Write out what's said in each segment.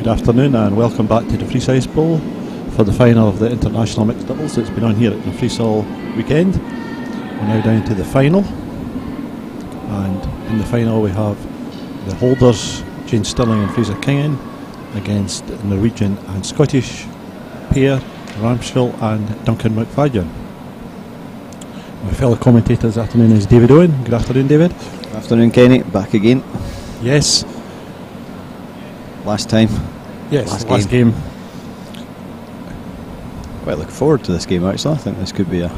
Good afternoon and welcome back to the Dumfries Bowl for the final of the International Mixed Doubles that's been on here at Dumfries all weekend. We're now down to the final, and in the final we have the holders Stirling and Kingan against the Norwegian and Scottish pair Ramsfjell and Duncan McFadden. My fellow commentator this afternoon is David Owen. Good afternoon, David. Good afternoon, Kenny. Back again. Yes. Last time. Yes, last game. Quite looking forward to this game actually. I think this could be an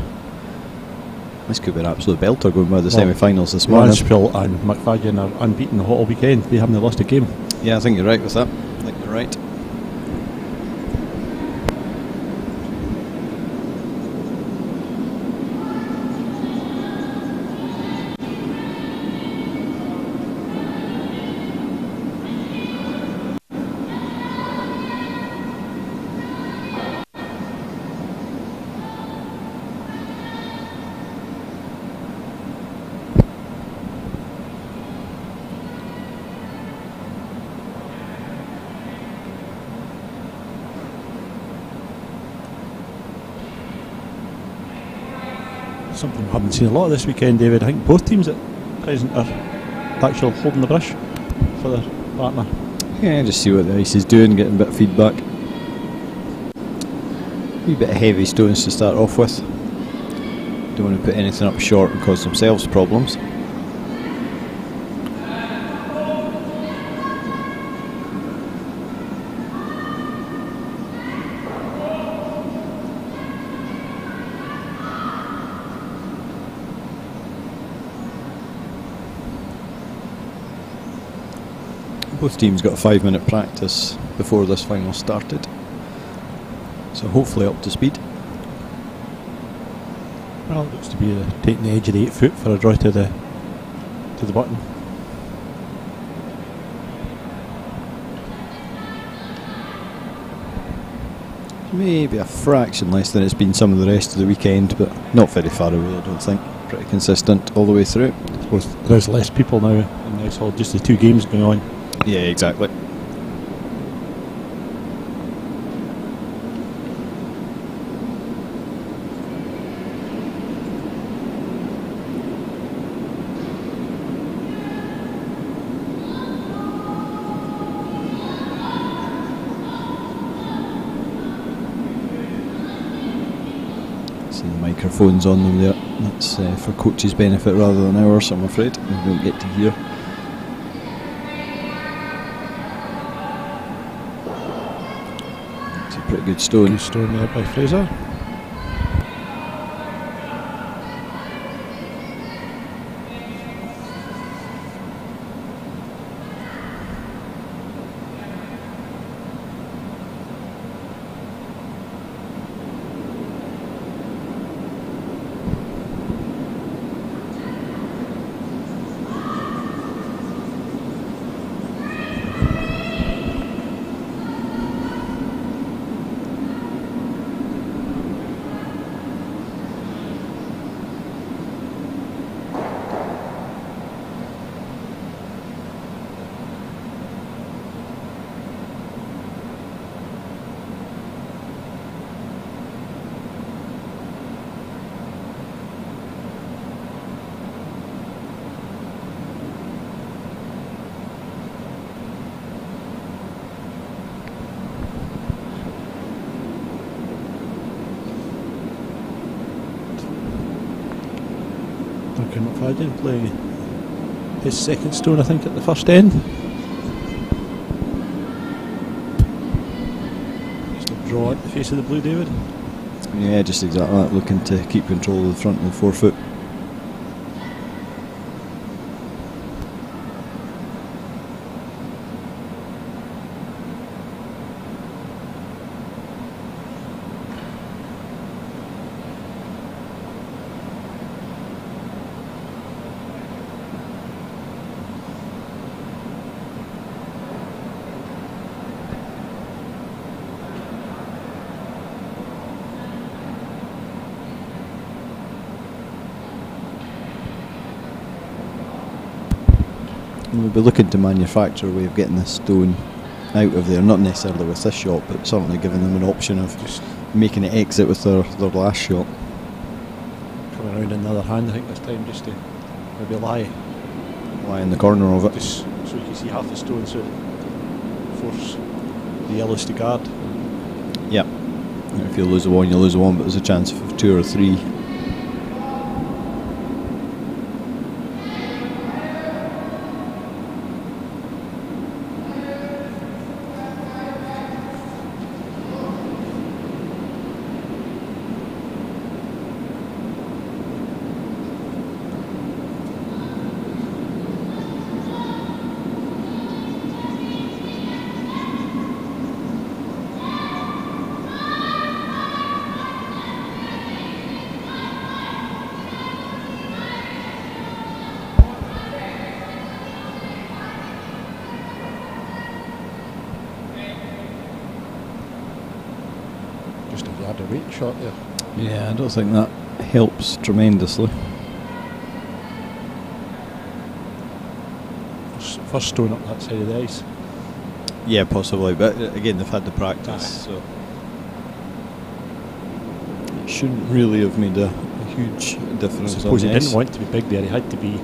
absolute belter going by the semi-finals this morning. Ramsfjell and McFadden are unbeaten all weekend. They haven't lost a game. Yeah, I think you're right with that. I think you're right. Something we haven't seen a lot of this weekend, David. I think both teams at present are actually holding the brush for their partner. Yeah, just see what the ice is doing, getting a bit of feedback. A wee bit of heavy stones to start off with. Don't want to put anything up short and cause themselves problems. Both teams got a 5-minute practice before this final started, so hopefully up to speed. Well, it looks to be taking the edge of the 8 foot for a draw to the button. Maybe a fraction less than it's been some of the rest of the weekend, but not very far away, I don't think. Pretty consistent all the way through. I suppose there's less people now in this hall, just the 2 games going on. Yeah, exactly. See the microphones on them there. That's for coaches' benefit rather than ours, I'm afraid. We don't get to hear. Pretty good stone. Good stone there by Fraser. Duncan McFadden playing his second stone, I think, at the first end. Just a draw at the face of the blue, David. Yeah, just exactly that, looking to keep control of the front of the 4 foot. We'll be looking to manufacture a way of getting this stone out of there, not necessarily with this shot, but certainly giving them an option of just making it exit with their last shot. Coming around in the other hand, I think this time, just to maybe lie in the corner of it. Just so you can see half the stone, so force the yellows to guard. Yep. If you lose the one, you lose the one, but there's a chance of 2 or 3. Just a yard of weight shot there. Yeah, I don't think that helps tremendously. First stone up that side of the ice. Yeah, possibly, but again, they've had the practice, so it shouldn't really have made a huge difference. I suppose on he the didn't ice. want to be big there, he had to be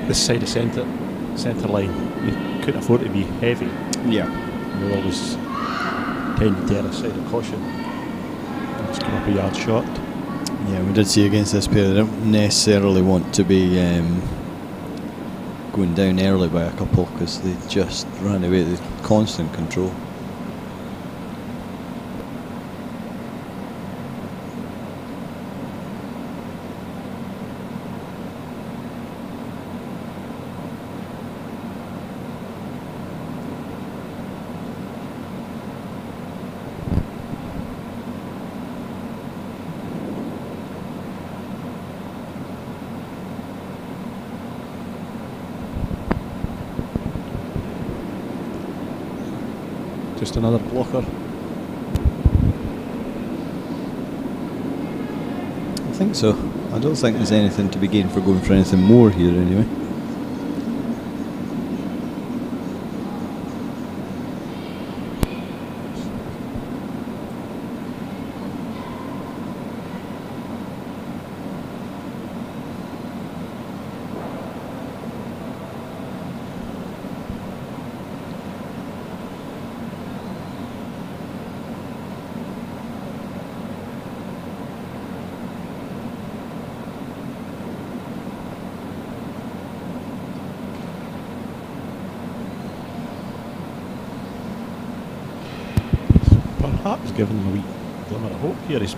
this side of centre line. He couldn't afford to be heavy. Yeah. He always tended to err side of caution. It's come up a yard short. Yeah, we did see against this pair, they don't necessarily want to be going down early by a couple, because they just ran away with constant control. Just another blocker. I think so. I don't think there's anything to be gained for going for anything more here anyway. Perhaps giving him a wee glimmer of hope here. He's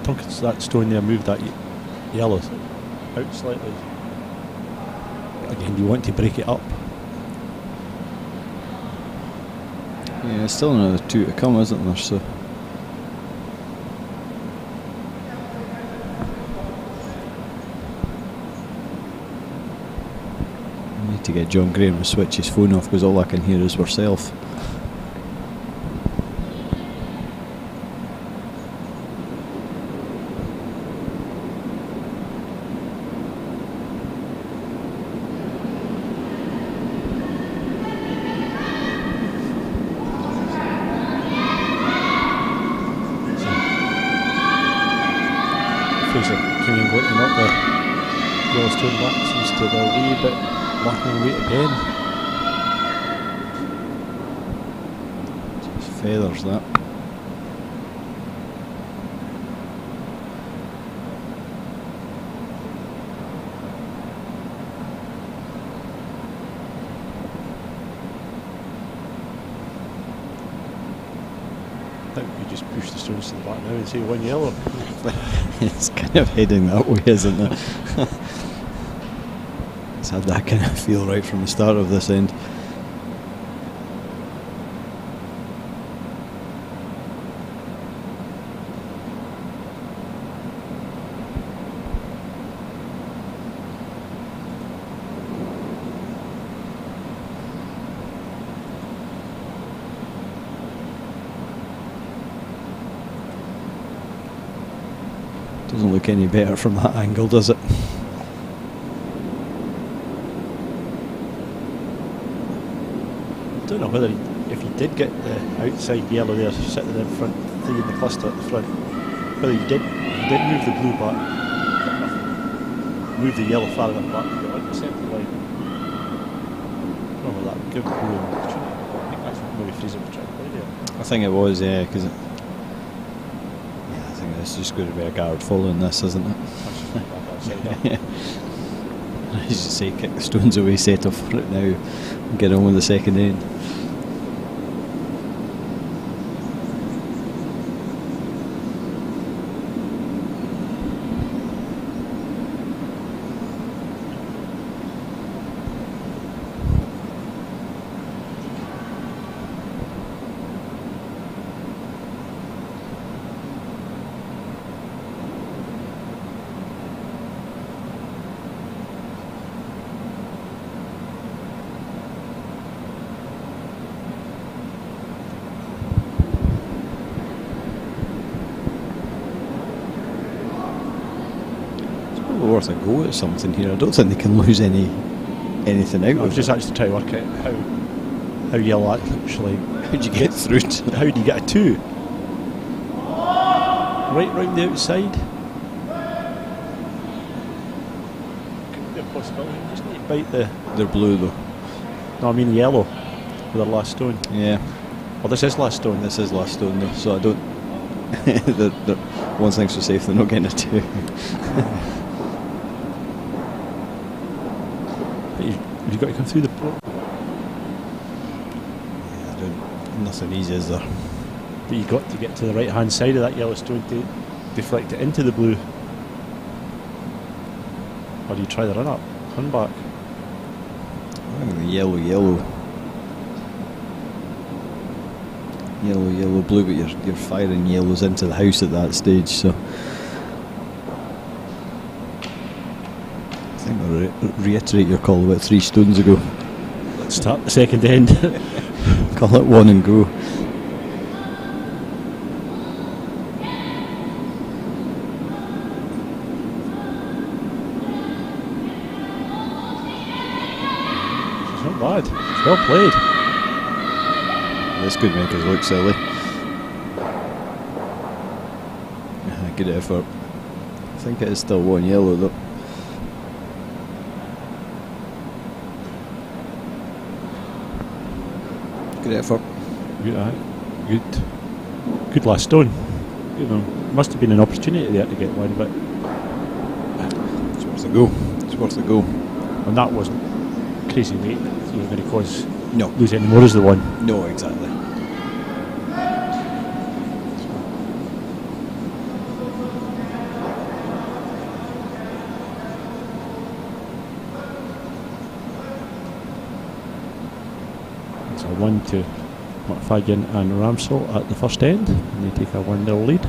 tunked that stone there, moved that yellow out slightly. Again, you want to break it up. Yeah, still another 2 to come, isn't there? So I need to get John Graham to switch his phone off, because all I can hear is herself. Kingan going to knock the yellow stone back, seems to be a wee bit lacking weight again. Just feathers that. I think we just push the stones to the back now and say 1 yellow. It's kind of heading that way, isn't it? It's had that kind of feel right from the start of this end. Doesn't look any better from that angle, does it? don't know whether if you did get the outside yellow there sitting in front, three in the cluster at the front, whether you did move the blue back, move the yellow far enough back to get on the centre line. I don't know whether that would give the blue an opportunity. I think that's what maybe Fraser was trying to play there. I think it was, yeah, because I think this is just going to be a guard following this, isn't it? Yeah. As you say, kick the stones away, set off for it now, and get on with the second end. Worth a go at something here. I don't think they can lose anything out. I was just actually trying to work out how yellow actually. How do you get through it? How do you get a 2? Right round the outside. Could be a possibility. You just need to bite the. They're blue though. No, I mean yellow with their last stone. Yeah. Well, this is last stone. This is last stone though, so I don't. One thing's for safe, they're not getting a 2. You've got to come through the port. Yeah, nothing easy, is there? But you've got to get to the right hand side of that yellow stone to deflect it into the blue. Or do you try the run up? Run back. I think the yellow, blue, but you're firing yellows into the house at that stage, so I think I'll reiterate your call about 3 stones ago. Let's start the second end. Call it 1 and go. It's not bad. It's well played. This could make us look silly. Good effort. I think it is still 1 yellow though. Good effort. Good last stone. You know, must have been an opportunity there to get one, but it's worth a go. It's worth a go. And that wasn't crazy weight. You were going to cause lose any more as the one. No, exactly. It's a 1 to Fagan and Ramsell at the first end, and they take a 1-0 lead.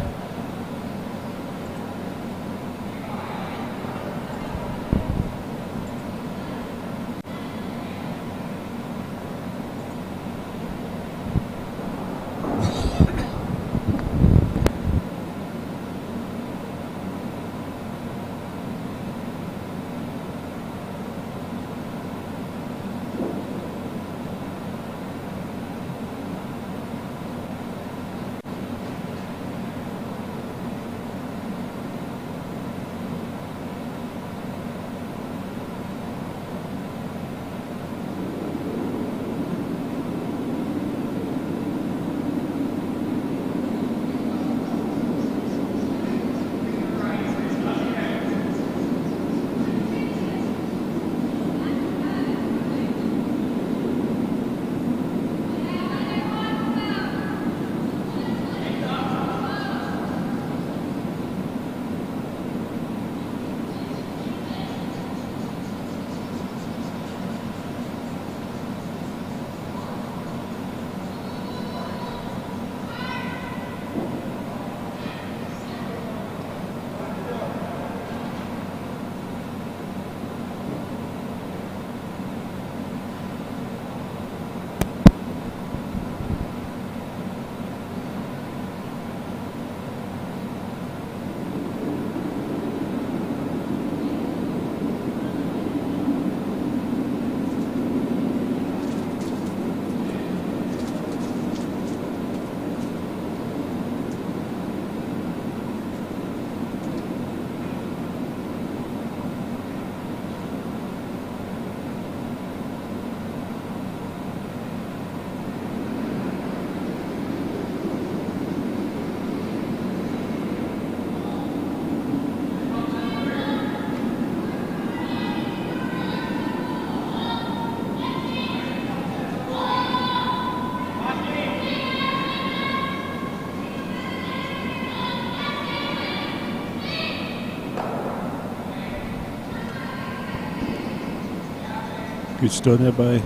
Good stone there by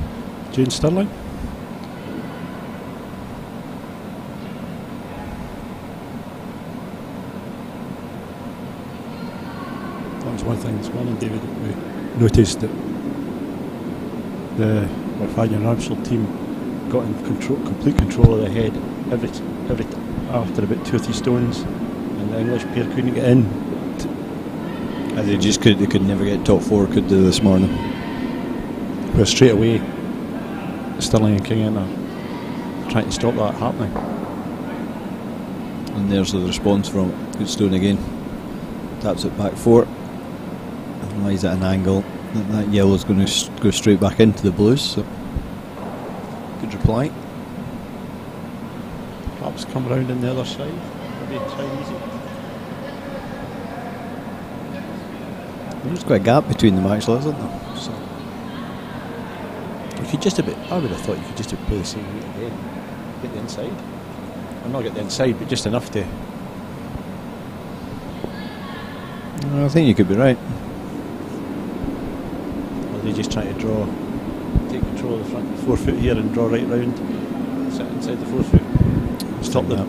Stirling. That was one thing this morning, David, that we noticed that the Morfagnan Ramsel team got in complete control of the head after about 2 or 3 stones, and the English pair couldn't get in. They just could never get top 4, could they, this morning? Where straight away Stirling and Kingan are trying to stop that happening. And there's the response from it. Good stone again. Taps it back 4. And lies at an angle. That yellow's going to go straight back into the blues. So good reply. Perhaps come round on the other side. Maybe try easy. There's quite a gap between them actually, isn't there? So you could just a bit. I would have thought you could just play the same route again. Get the inside. Well, not get the inside, but just enough to. I think you could be right. Or they just try to take control of the front 4 foot here and draw right round. Sit inside the 4 foot. Stop that.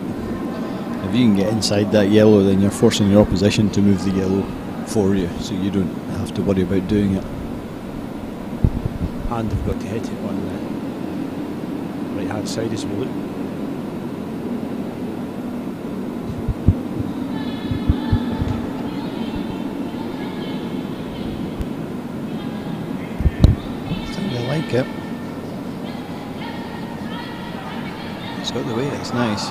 If you can get inside that yellow, then you're forcing your opposition to move the yellow for you, so you don't have to worry about doing it. And they've got to hit it on the right hand side as we look. I think they like it. It's got the weight, it's nice.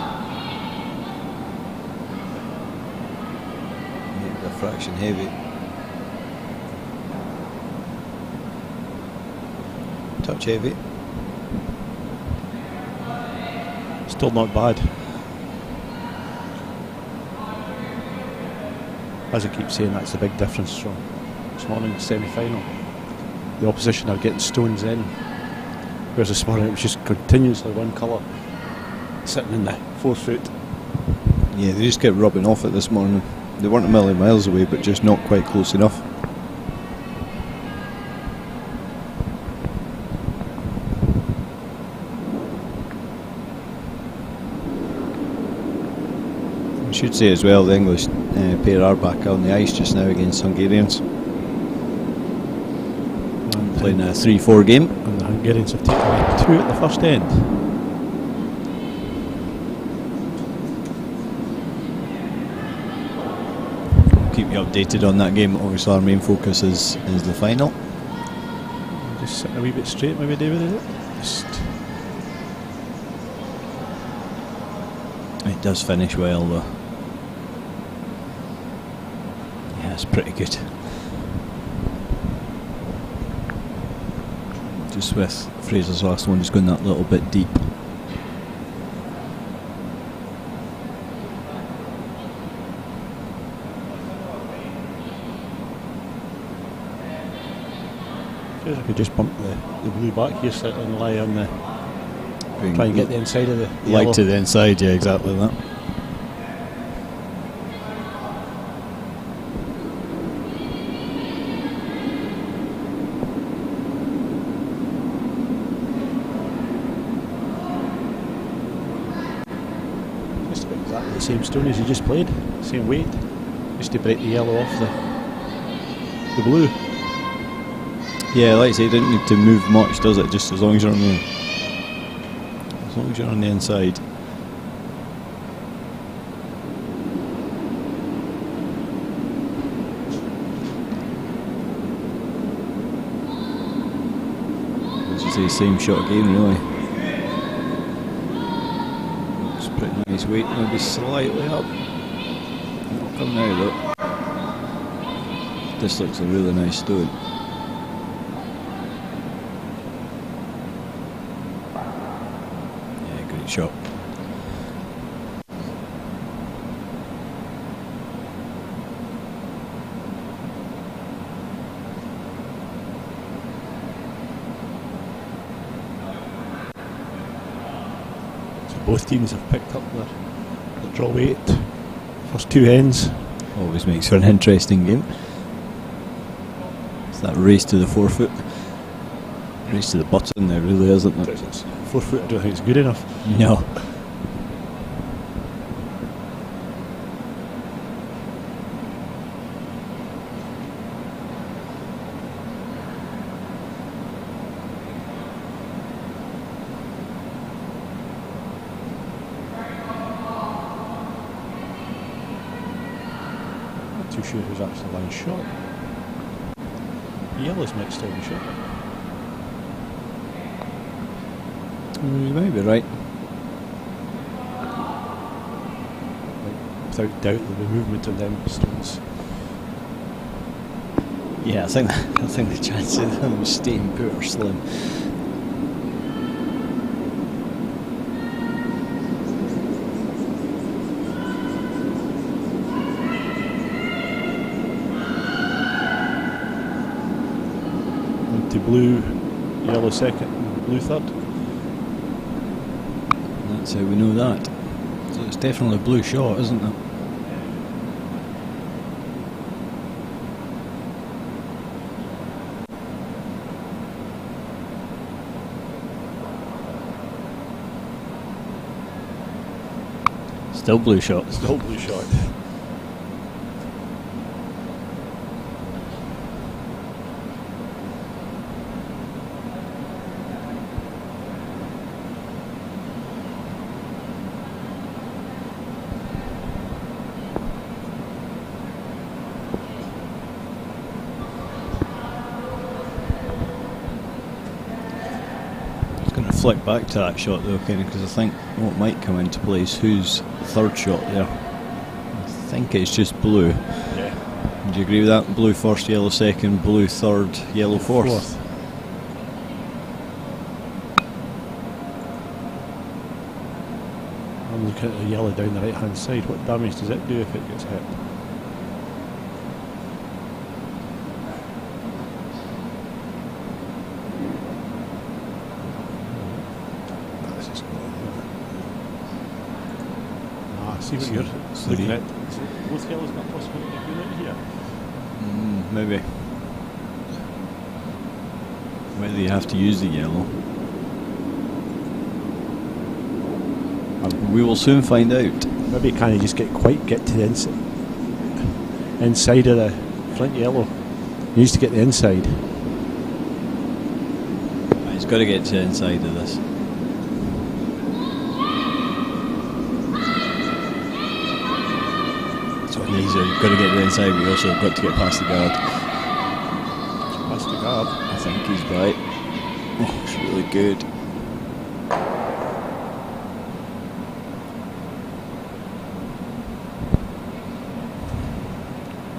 Maybe a fraction heavy. Touch heavy. Still not bad. As I keep saying, that's the big difference from this morning's semi-final. The opposition are getting stones in, whereas this morning it was just continuously one colour sitting in the 4 foot. Yeah, they just kept rubbing off it this morning. They weren't a million miles away, but just not quite close enough. I should say as well, the English pair are back on the ice just now against Hungarians. And playing a 3-4 game. And the Hungarians have taken away 2 at the first end. Keep you updated on that game. Obviously our main focus is the final. Just sitting a wee bit straight maybe, David, is it? It does finish well though. Yeah, it's pretty good. Just with Fraser's last one, just going that little bit deep. I could just bump the blue back here, sit and lie on the. Try and get the inside of the yellow. Light to the inside, yeah, exactly that. Just about exactly the same stone as you just played, same weight, just to break the yellow off the blue. Yeah, like I say, you didn't need to move much, does it? Just as long as you're on the inside. As you say, same shot again, really. Looks pretty nice weight, maybe slightly up. Not coming out though. This looks a really nice stone. Shot. So both teams have picked up their draw weight. First 2 ends. Always makes for an interesting game. It's that race to the 4 foot. Race to the button there, really, isn't it? It's 4 foot, I don't think it's good enough. No. Not too sure who's actually line shot. Yellow's might still be shot. You might be right. Without doubt, there'll be movement on them stones. Yeah, I think the chances of them staying put are slim. Into blue, yellow second, blue third. That's how we know that. So it's definitely a blue shot, isn't it? Still blue shot. Still blue shot. Flick back to that shot though, Kenny, because I think what might come into play is who's the third shot there. I think it's just blue. Yeah. Would you agree with that? Blue first, yellow second, blue third, yellow fourth. I'm looking at the yellow down the right hand side. What damage does it do if it gets hit? See what you're looking at. Both yellows got a possibility of going out here. Maybe. Whether you have to use the yellow. We will soon find out. Maybe can't just get to the inside of the front yellow. He needs to get the inside. He's got to get to the inside of this. You've got to get to the inside, but you also got to get past the guard. Past the guard? I think he's right. Oh, it's really good.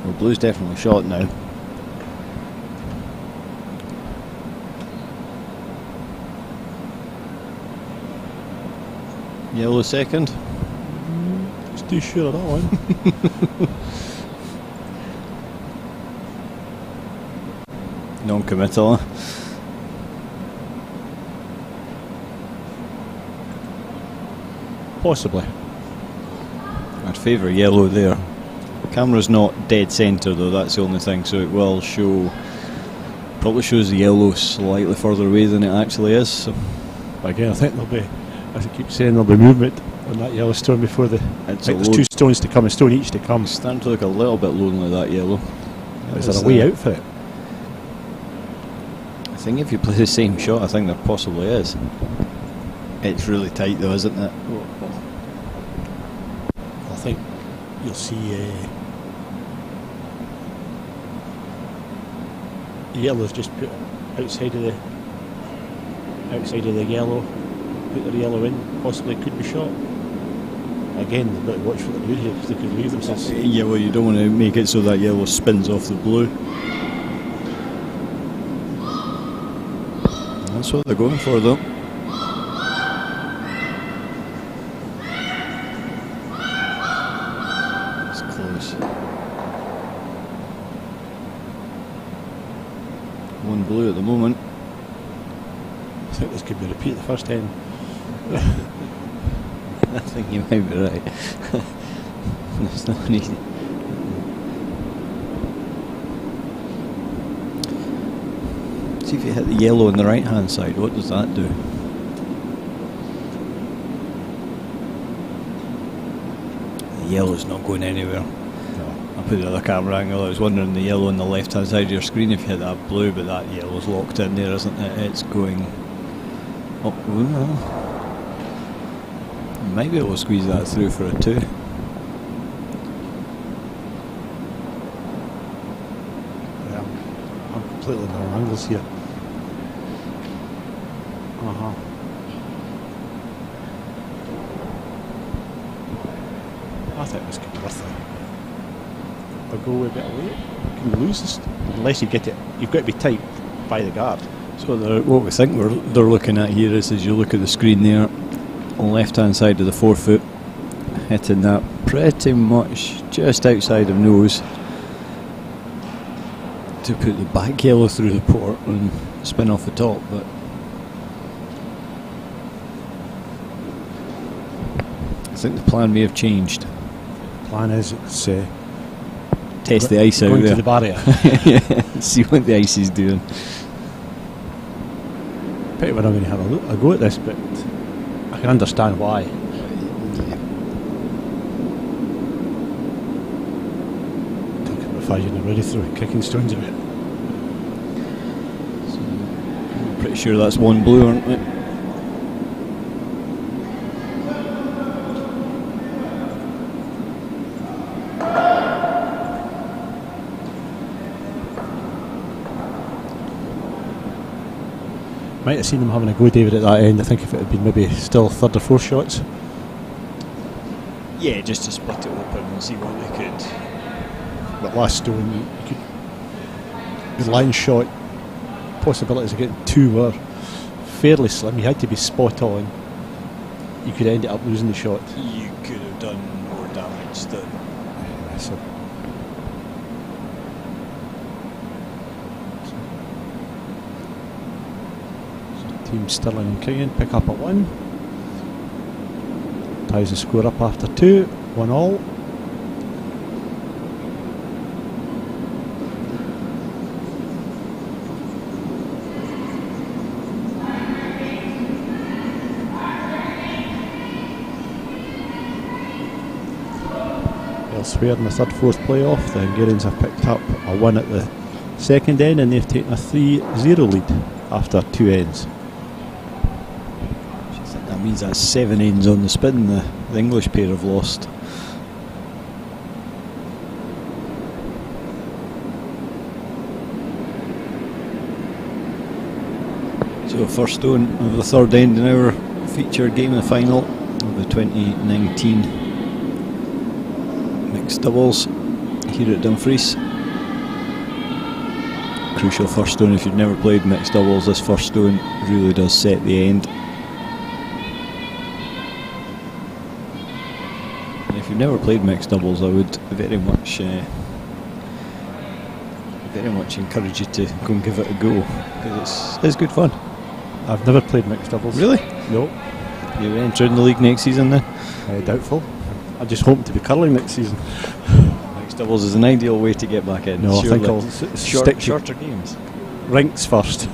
Well, blue's definitely shot now. Yellow second. Just too sure of that one. Non-committal. Possibly. I'd favour yellow there. The camera's not dead centre though, that's the only thing, so it will show. Probably shows the yellow slightly further away than it actually is. So. Again, I think there'll be, as I keep saying, there'll be movement on that yellow stone before the. There's two stones to come, a stone each to come. It's starting to look a little bit lonely, that yellow. Is there a way out for it? I think if you play the same shot, I think there possibly is. It's really tight though, isn't it? I think you'll see the yellow's just put outside of the yellow, put their yellow in, possibly could be shot. Again, they've got to watch what they do here because they could leave themselves. Yeah, well, you don't want to make it so that yellow spins off the blue. That's what they're going for though. It's close. One blue at the moment. I think this could be a repeat of the first 10. I think you might be right. There's no need. See if you hit the yellow on the right hand side, what does that do? The yellow's not going anywhere. I put the other camera angle, I was wondering the yellow on the left hand side of your screen if you hit that blue, but that yellow's locked in there, isn't it? It's going up. Might be able to squeeze that through for a 2. Yeah, I'm completely in the wrong angles here. I think this could be worth it. A go a bit away. Can you lose this? Unless you get it, you've got to be tight by the guard. So what we think they're looking at here is, as you look at the screen there, on the left hand side of the forefoot, hitting that pretty much just outside of nose to put the back yellow through the port and spin off the top. But I think the plan may have changed. The plan is it's test the ice out going there. to the barrier. Yeah, see what the ice is doing. Pity we're not going to have a go at this, but I can understand why. Talking about Fuesson already throwing kicking stones about. So, I'm pretty sure that's one blue, aren't we? Might have seen them having a go, David, at that end. I think if it had been maybe still 3rd or 4th shots. Yeah, just to split it open and see what they could. But last stone, you could. The line shot possibilities of getting 2 were fairly slim. You had to be spot on. You could end up losing the shot. You could have done more damage than. So Team Stirling and Kingan pick up a 1. Ties the score up after 2, 1-all. Elsewhere in the 3rd, 4th playoff, the Hungarians have picked up a 1 at the second end, and they've taken a 3-0 lead after 2 ends. That means that's 7 ends on the spin the English pair have lost. So first stone of the 3rd end in our featured game, the final of the 2019 mixed doubles here at Dumfries. Crucial first stone. If you've never played mixed doubles, this first stone really does set the end. And if you've never played mixed doubles, I would very much encourage you to go and give it a go, because it's good fun. I've never played mixed doubles. Really? No. You're entering the league next season then? Doubtful. I just hope to be curling next season. Mixed doubles is an ideal way to get back in. No, I think I'll stick to shorter games. rinks first.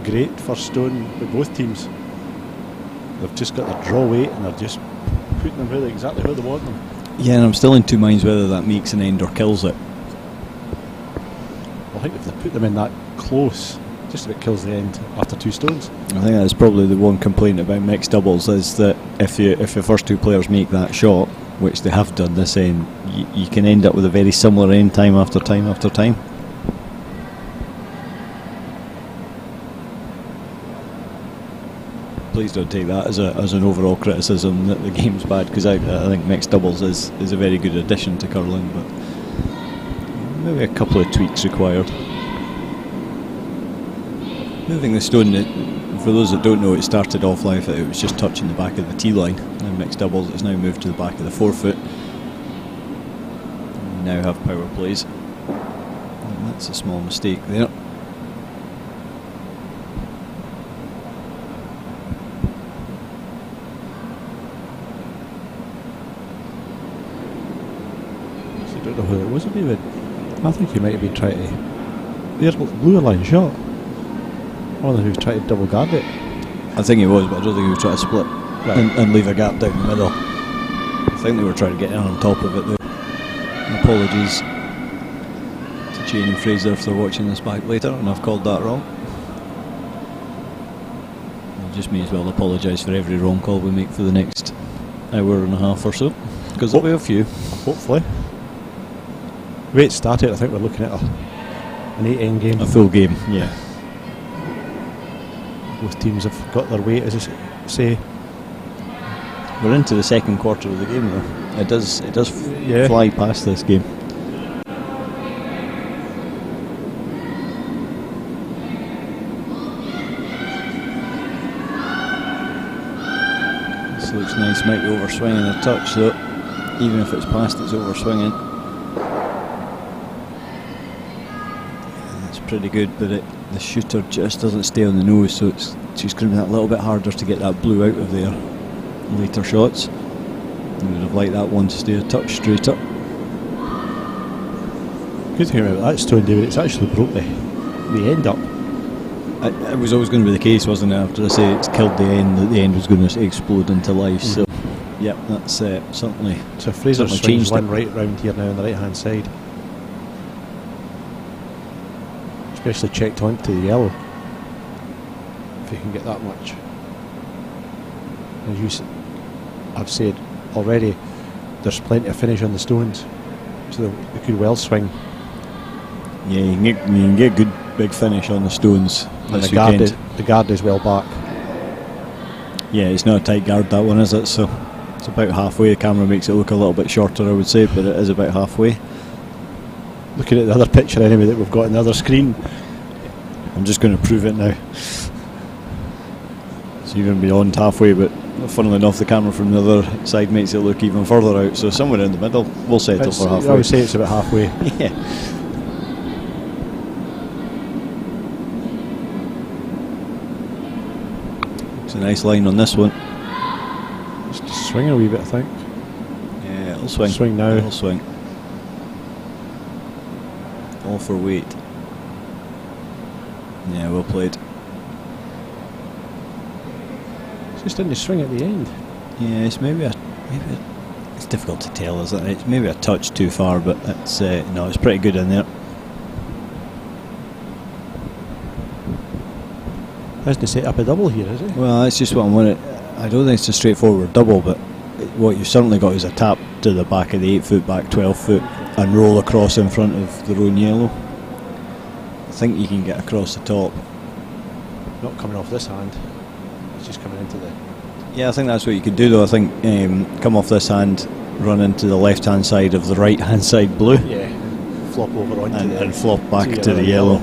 Great first stone with both teams. They've just got their draw weight and they're just putting them exactly where they want them. Yeah, and I'm still in 2 minds whether that makes an end or kills it. I think if they put them in that close, just about kills the end after 2 stones. I think that's probably the one complaint about mixed doubles, is that if the first 2 players make that shot, which they have done this end, you can end up with a very similar end time after time after time. Please don't take that as an overall criticism that the game's bad, because I think mixed doubles is a very good addition to curling, but maybe a couple of tweaks required. Moving the stone, for those that don't know, it started off like it was just touching the back of the tee line. In mixed doubles, it's now moved to the back of the forefoot. We now have power plays. And that's a small mistake there. I don't know who it was, David. I think he might have been trying to. There's blue line shot. I wonder who was trying to double guard it. I think he was, but I don't think he was trying to split and leave a gap down the middle. I think they were trying to get in on top of it though. Apologies to Jane and Fraser if they're watching this back later and I've called that wrong. I just may as well apologise for every wrong call we make for the next hour and a half or so, because there'll be a few. Hopefully. The way it started, I think we're looking at an 8-end game. A full game, yeah. Both teams have got their weight, as I say. We're into the second quarter of the game though. It does fly past this game. This looks nice, might be overswinging a touch though. Even if it's past, it's overswinging. Yeah, that's pretty good, but the shooter just doesn't stay on the nose, so it's just going to be that little bit harder to get that blue out of there. Later shots. I would have liked that one to stay a touch straighter. Good thing about that stone, David, it's actually broke the end up. It was always going to be the case, wasn't it? After I say it's killed the end, that the end was going to explode into life. So, yep, that's certainly. So Fraser certainly swings changed one it. right round here now on the right hand side. Especially checked onto the yellow. If you can get that much. As I've said already, there's plenty of finish on the stones, so they could well swing. Yeah, you can get good big finish on the stones. And the guard is well back. Yeah, it's not a tight guard, that one, is it? So it's about halfway. The camera makes it look a little bit shorter, I would say, but it is about halfway. Looking at the other picture anyway that we've got on the other screen, I'm just going to prove it now. It's even beyond halfway, but funnily enough, the camera from the other side makes it look even further out. So somewhere in the middle, we'll settle for halfway. I would say it's about halfway. Yeah. It's a nice line on this one. Just swing a wee bit, I think. Yeah, it'll swing. Swing now. It'll swing. All for weight. Yeah, well played. Just didn't swing at the end. Yeah, it's maybe it's difficult to tell, isn't it? It's maybe a touch too far, but it's no, it's pretty good in there. Hasn't he set up a double here, is he? Well, that's just what I wanted. I don't think it's a straightforward double, but what you've certainly got is a tap to the back of the 8 foot, back 12 foot, and roll across in front of the roan yellow. I think you can get across the top. Not coming off this hand. It's just coming into the. Yeah, I think that's what you could do though. I think come off this hand, run into the left hand side of the right hand side blue. Yeah. Flop over onto and flop back to the yellow.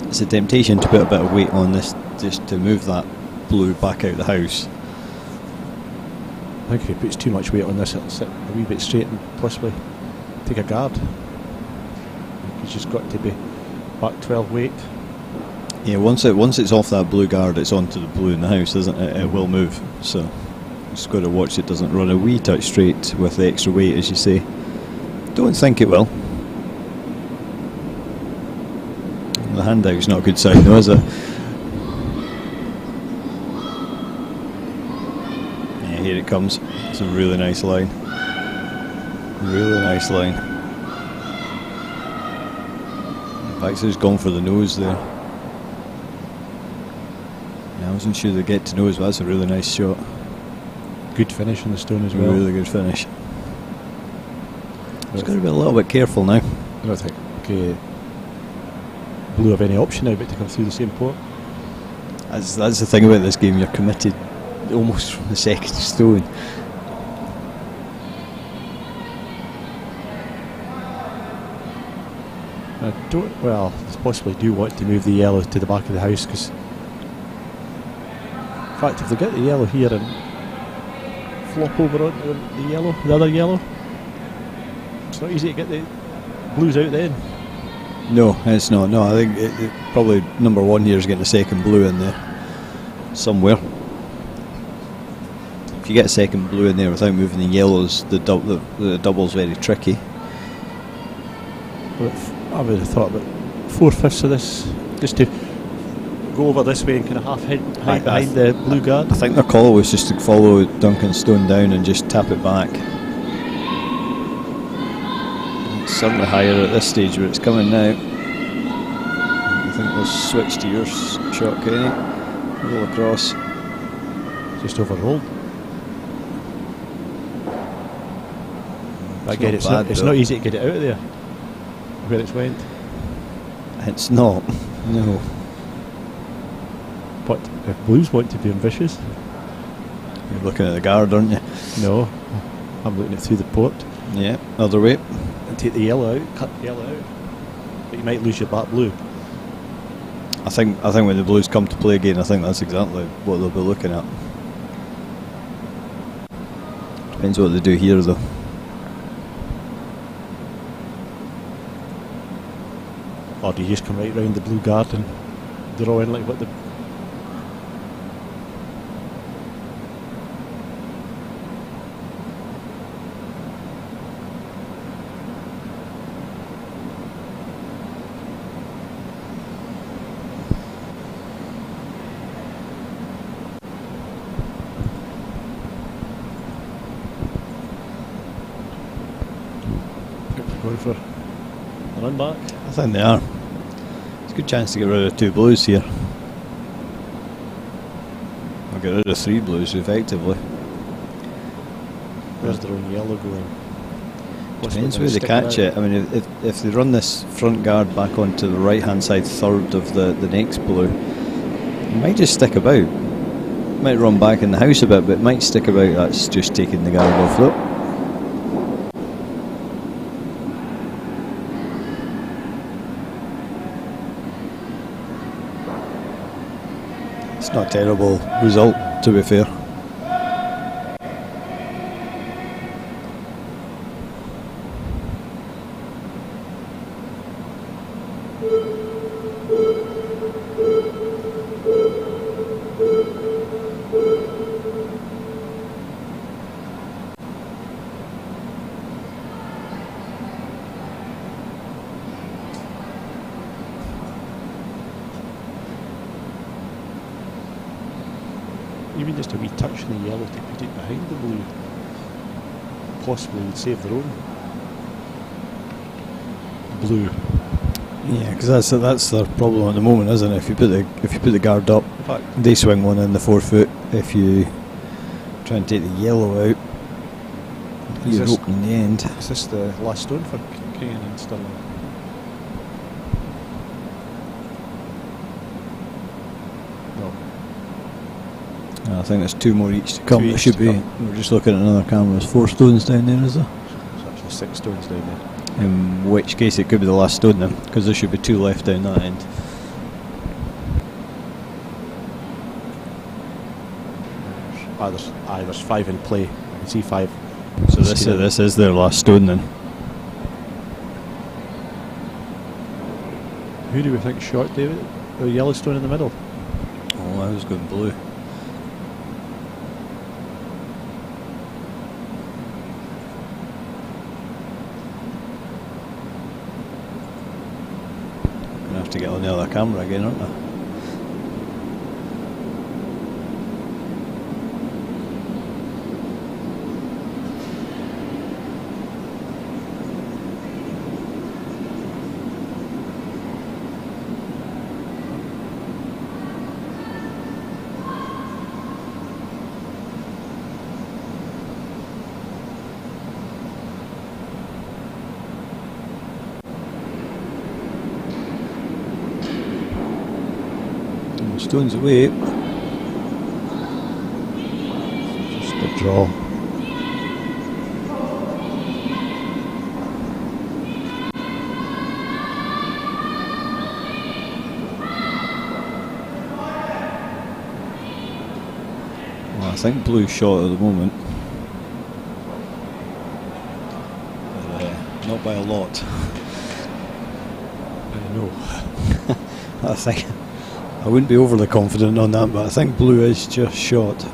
It's a temptation to put a bit of weight on this just to move that blue back out the house. I think if he puts too much weight on this, it'll sit a wee bit straight and possibly take a guard. He's just got to be back 12 weight. Yeah, once it's off that blue guard, it's onto the blue in the house, isn't it? It will move. So just got to watch it doesn't run a wee touch straight with the extra weight, as you say. Don't think it will. The handout's not a good sign though, is it? Yeah, here it comes. It's a really nice line. Really nice line. In fact, he's gone for the nose there. Yeah, I wasn't sure they'd get to nose, but that's a really nice shot. Good finish on the stone as well. Really good finish. He's got to be a little bit careful now. I don't think blue have any option now but to come through the same port. That's the thing about this game, you're committed almost from the second stone. I don't. Well, I possibly do want to move the yellow to the back of the house because, in fact, if they get the yellow here and flop over onto the yellow, the other yellow, it's not easy to get the blues out then. No, it's not. No, I think probably number one here is getting the second blue in there somewhere. If you get a second blue in there without moving the yellows, the double's very tricky. But I would have thought about 4/5 of this, just to go over this way and kind of hide behind the blue guard. I think their call was just to follow Duncan's stone down and just tap it back. It's certainly higher at this stage where it's coming now. I think we'll switch to your shot, Kenny. Roll across. Just overrolled. Again, it's not easy to get it out of there where it's went. It's not. No. But if blues want to be ambitious, you're looking at the guard, aren't you? No, I'm looking at through the port. Yeah, other way. And take the yellow out, cut the yellow out. But you might lose your back blue. I think when the blues come to play again, I think that's exactly what they'll be looking at. Depends what they do here, though. Or do you just come right round the blue guard and draw in like what the... Going for a run back? I think they are. It's a good chance to get rid of two blues here. Or get rid of three blues effectively. Where's their own yellow going? Depends where they catch it. I mean, if they run this front guard back onto the right hand side third of the next blue, it might just stick about. It might run back in the house a bit, but it might stick about. That's just taking the guard off though. It's not a terrible result, to be fair. Even just a wee touch in the yellow to put it behind the blue possibly would save their own blue. Yeah, because that's their problem at the moment, isn't it? If you put the guard up, In fact, they swing one in the 4 foot. If you try and take the yellow out, you're opening the end. is this the last stone for Kingan and Stirling? No. I think there's two more each to come. Two There each should to be. come. We're just looking at another camera. There's 4 stones down there, is there? There's actually 6 stones down there. In which case it could be the last stone then, because there should be 2 left down that end. There's 5 in play. I can see 5. So this is their last stone then. Who do we think shot, David? The yellow stone in the middle. Oh, I was going blue. Gonna have to get on the other camera again, aren't I? Stones away. Just a draw. Well, I think blue's short at the moment. But, not by a lot. I know. I think I wouldn't be overly confident on that, but I think blue is just short. So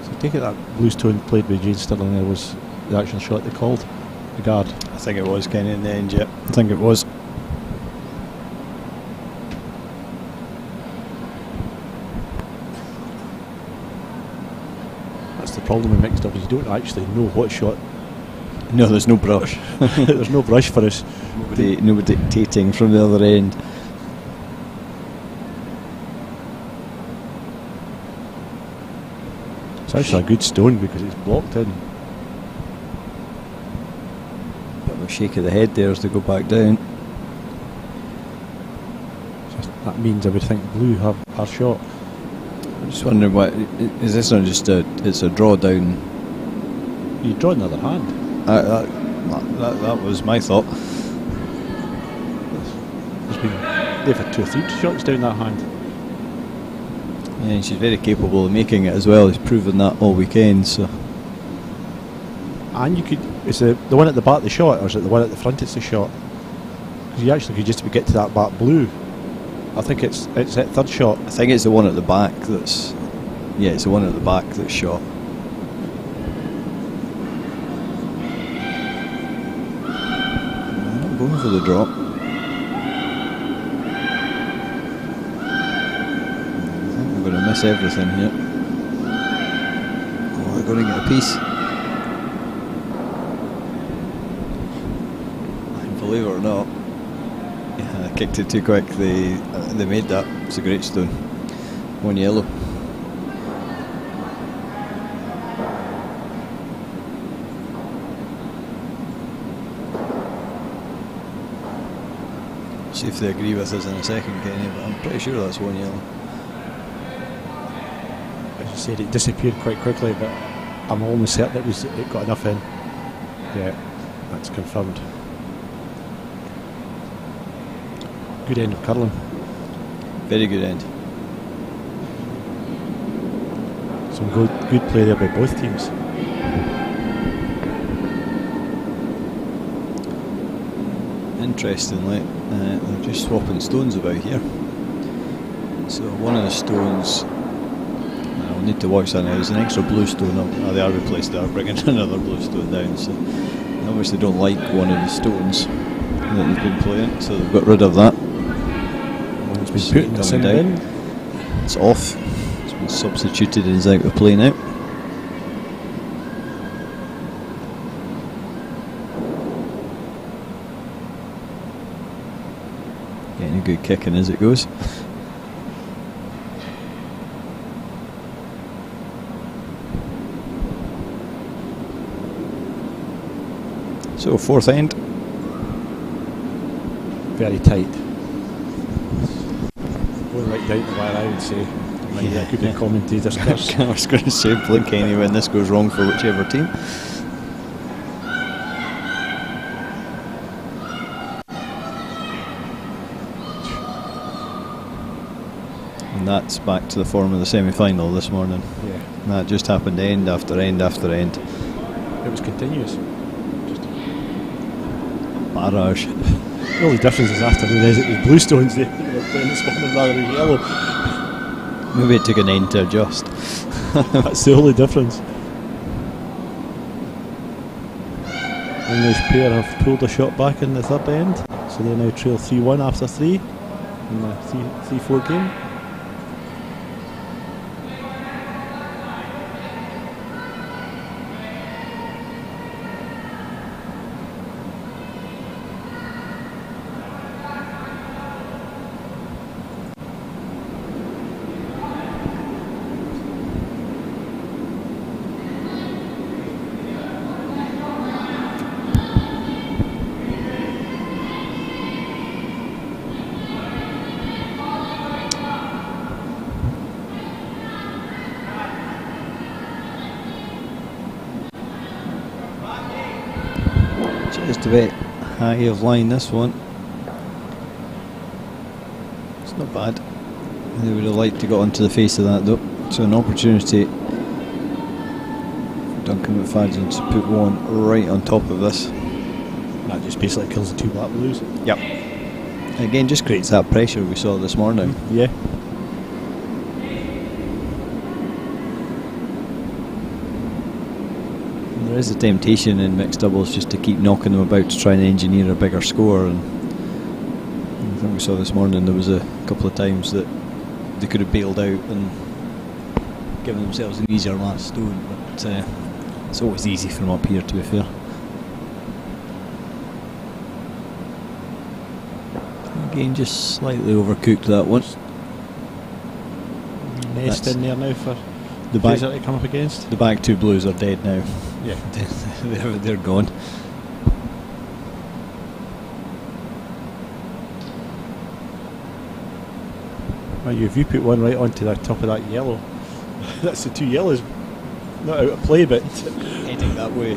I take it that blue stone played by Jane Stirling there was the actual shot they called, the guard. I think it was Kenny in the end, yeah. I think it was. That's the problem with mixed doubles, you don't actually know what shot. No, there's no brush. There's no brush for us. Nobody dictating from the other end. It's actually a good stone because it's blocked in. Bit of a shake of the head there as they go back down. That means I would think blue have our shot. I'm just wondering, what is this not just it's a draw down? You draw another hand. That was my thought. They've had 2 or 3 shots down that hand. Yeah, and she's very capable of making it as well. He's proven that all weekend. So, and you could, is the one at the back the shot, or is it the one at the front it's the shot? Because you actually could just get to that back blue. I think it's that third shot. I think it's the one at the back that's. Yeah, it's the one at the back that's shot. I'm going for the drop. We're going to miss everything here. Oh, they're going to get a piece. And believe it or not, yeah, I kicked it too quick. They made that. It's a great stone. 1 yellow. See if they agree with us in a second, Kenny, but I'm pretty sure that's 1 yellow. As you said, it disappeared quite quickly, but I'm almost certain it got enough in. Yeah, that's confirmed. Good end of curling. Very good end. Some good play there by both teams. Interestingly, they're just swapping stones about here. So one of the stones, I'll need to watch that now, there's an extra blue stone up. They are replaced, they are bringing another blue stone down. So they obviously don't like one of the stones that they've been playing, so they've got rid of that. It's been put in the center bin. It's off. It's been substituted and is out of play now. Getting a good kicking as it goes. So fourth end. Very tight. Going right down to where I would say. Yeah, could be commentators. I was going to say blink any when this goes wrong for whichever team. And that's back to the form of the semi-final this morning. Yeah. And that just happened end after end after end. It was continuous. Just barrage. The only difference this afternoon is it was blue stones they were playing this morning rather than yellow. Maybe it took an end to adjust. That's the only difference. English pair have pulled a shot back in the third end, so they now trail 3-1 after 3 in the 3-4 game. Just a bit high of line this one. It's not bad. They would have liked to get onto the face of that though. So an opportunity for Duncan McFadden to put one right on top of this. That just basically kills the two black blues. Yep. Again, just creates that pressure we saw this morning. Yeah. There is a temptation in mixed doubles just to keep knocking them about to try and engineer a bigger score, and I think we saw this morning there was a couple of times that they could have bailed out and given themselves an easier last stone, but it's always easy from up here, to be fair. Again, just slightly overcooked that one. Nest in there now for the back to come up against. The back two blues are dead now. Yeah. they're gone. Well, if you put one right onto the top of that yellow, that's the two yellows. Not out of play, but Heading that way.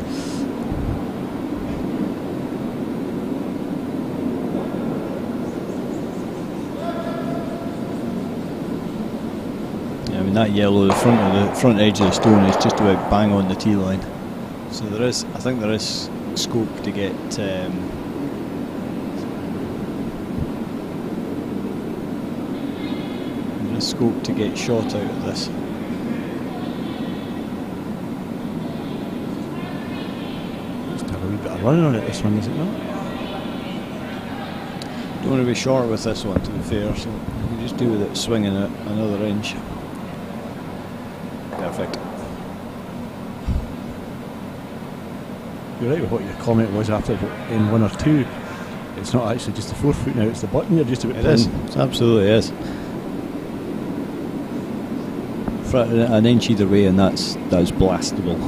Yeah, I mean that yellow, the front edge of the stone is just about bang on the tee line. So I think there is scope to get. There is scope to get shot out of this. just have a wee bit of running on it. This one, is it not? Don't want to be short with this one, to be fair. So you can just do with it swinging it another inch. Perfect. You're right with what your comment was after in 1 or 2. It's not actually just the 4 foot now, it's the button you're just about It is. It absolutely is. For an inch either way, and that's blastable.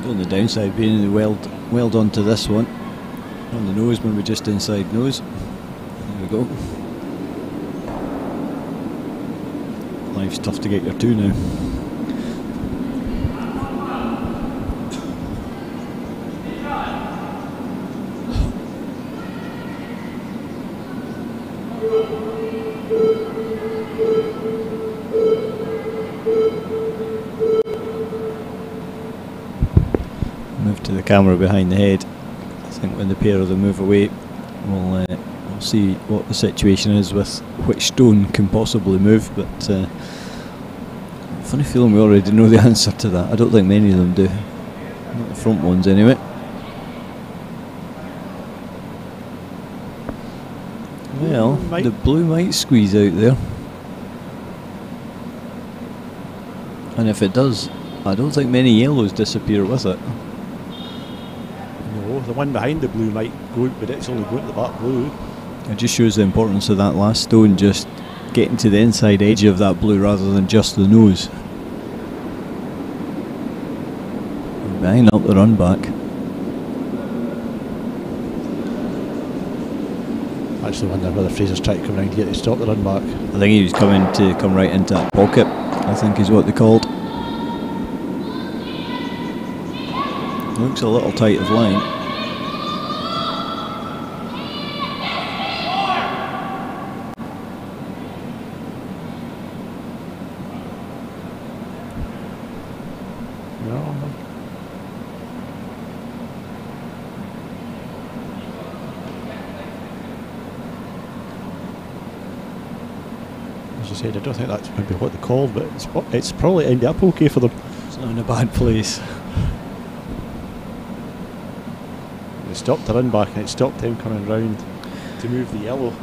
On the downside being the weld onto this one. On the nose when we're just inside nose. There we go. Life's tough to get your two now. Move to the camera behind the head. I think when the pair of them move away, we'll see what the situation is with which stone can possibly move, but funny feeling we already know the answer to that. I don't think many of them do. Not the front ones anyway. Well, the blue might squeeze out there. And if it does, I don't think many yellows disappear with it. No, the one behind the blue might go out, but it's only going to the back blue. It just shows the importance of that last stone just getting to the inside edge of that blue rather than just the nose. Banging up the run back. I actually wonder whether Fraser's trying to come around here to stop the run back. I think he was coming to come right into that pocket, I think is what they called. Looks a little tight of line. As you said, I don't think that's maybe what they called, but it's probably ended up okay for them. It's not in a bad place. They stopped the run back and it stopped him coming round to move the yellow.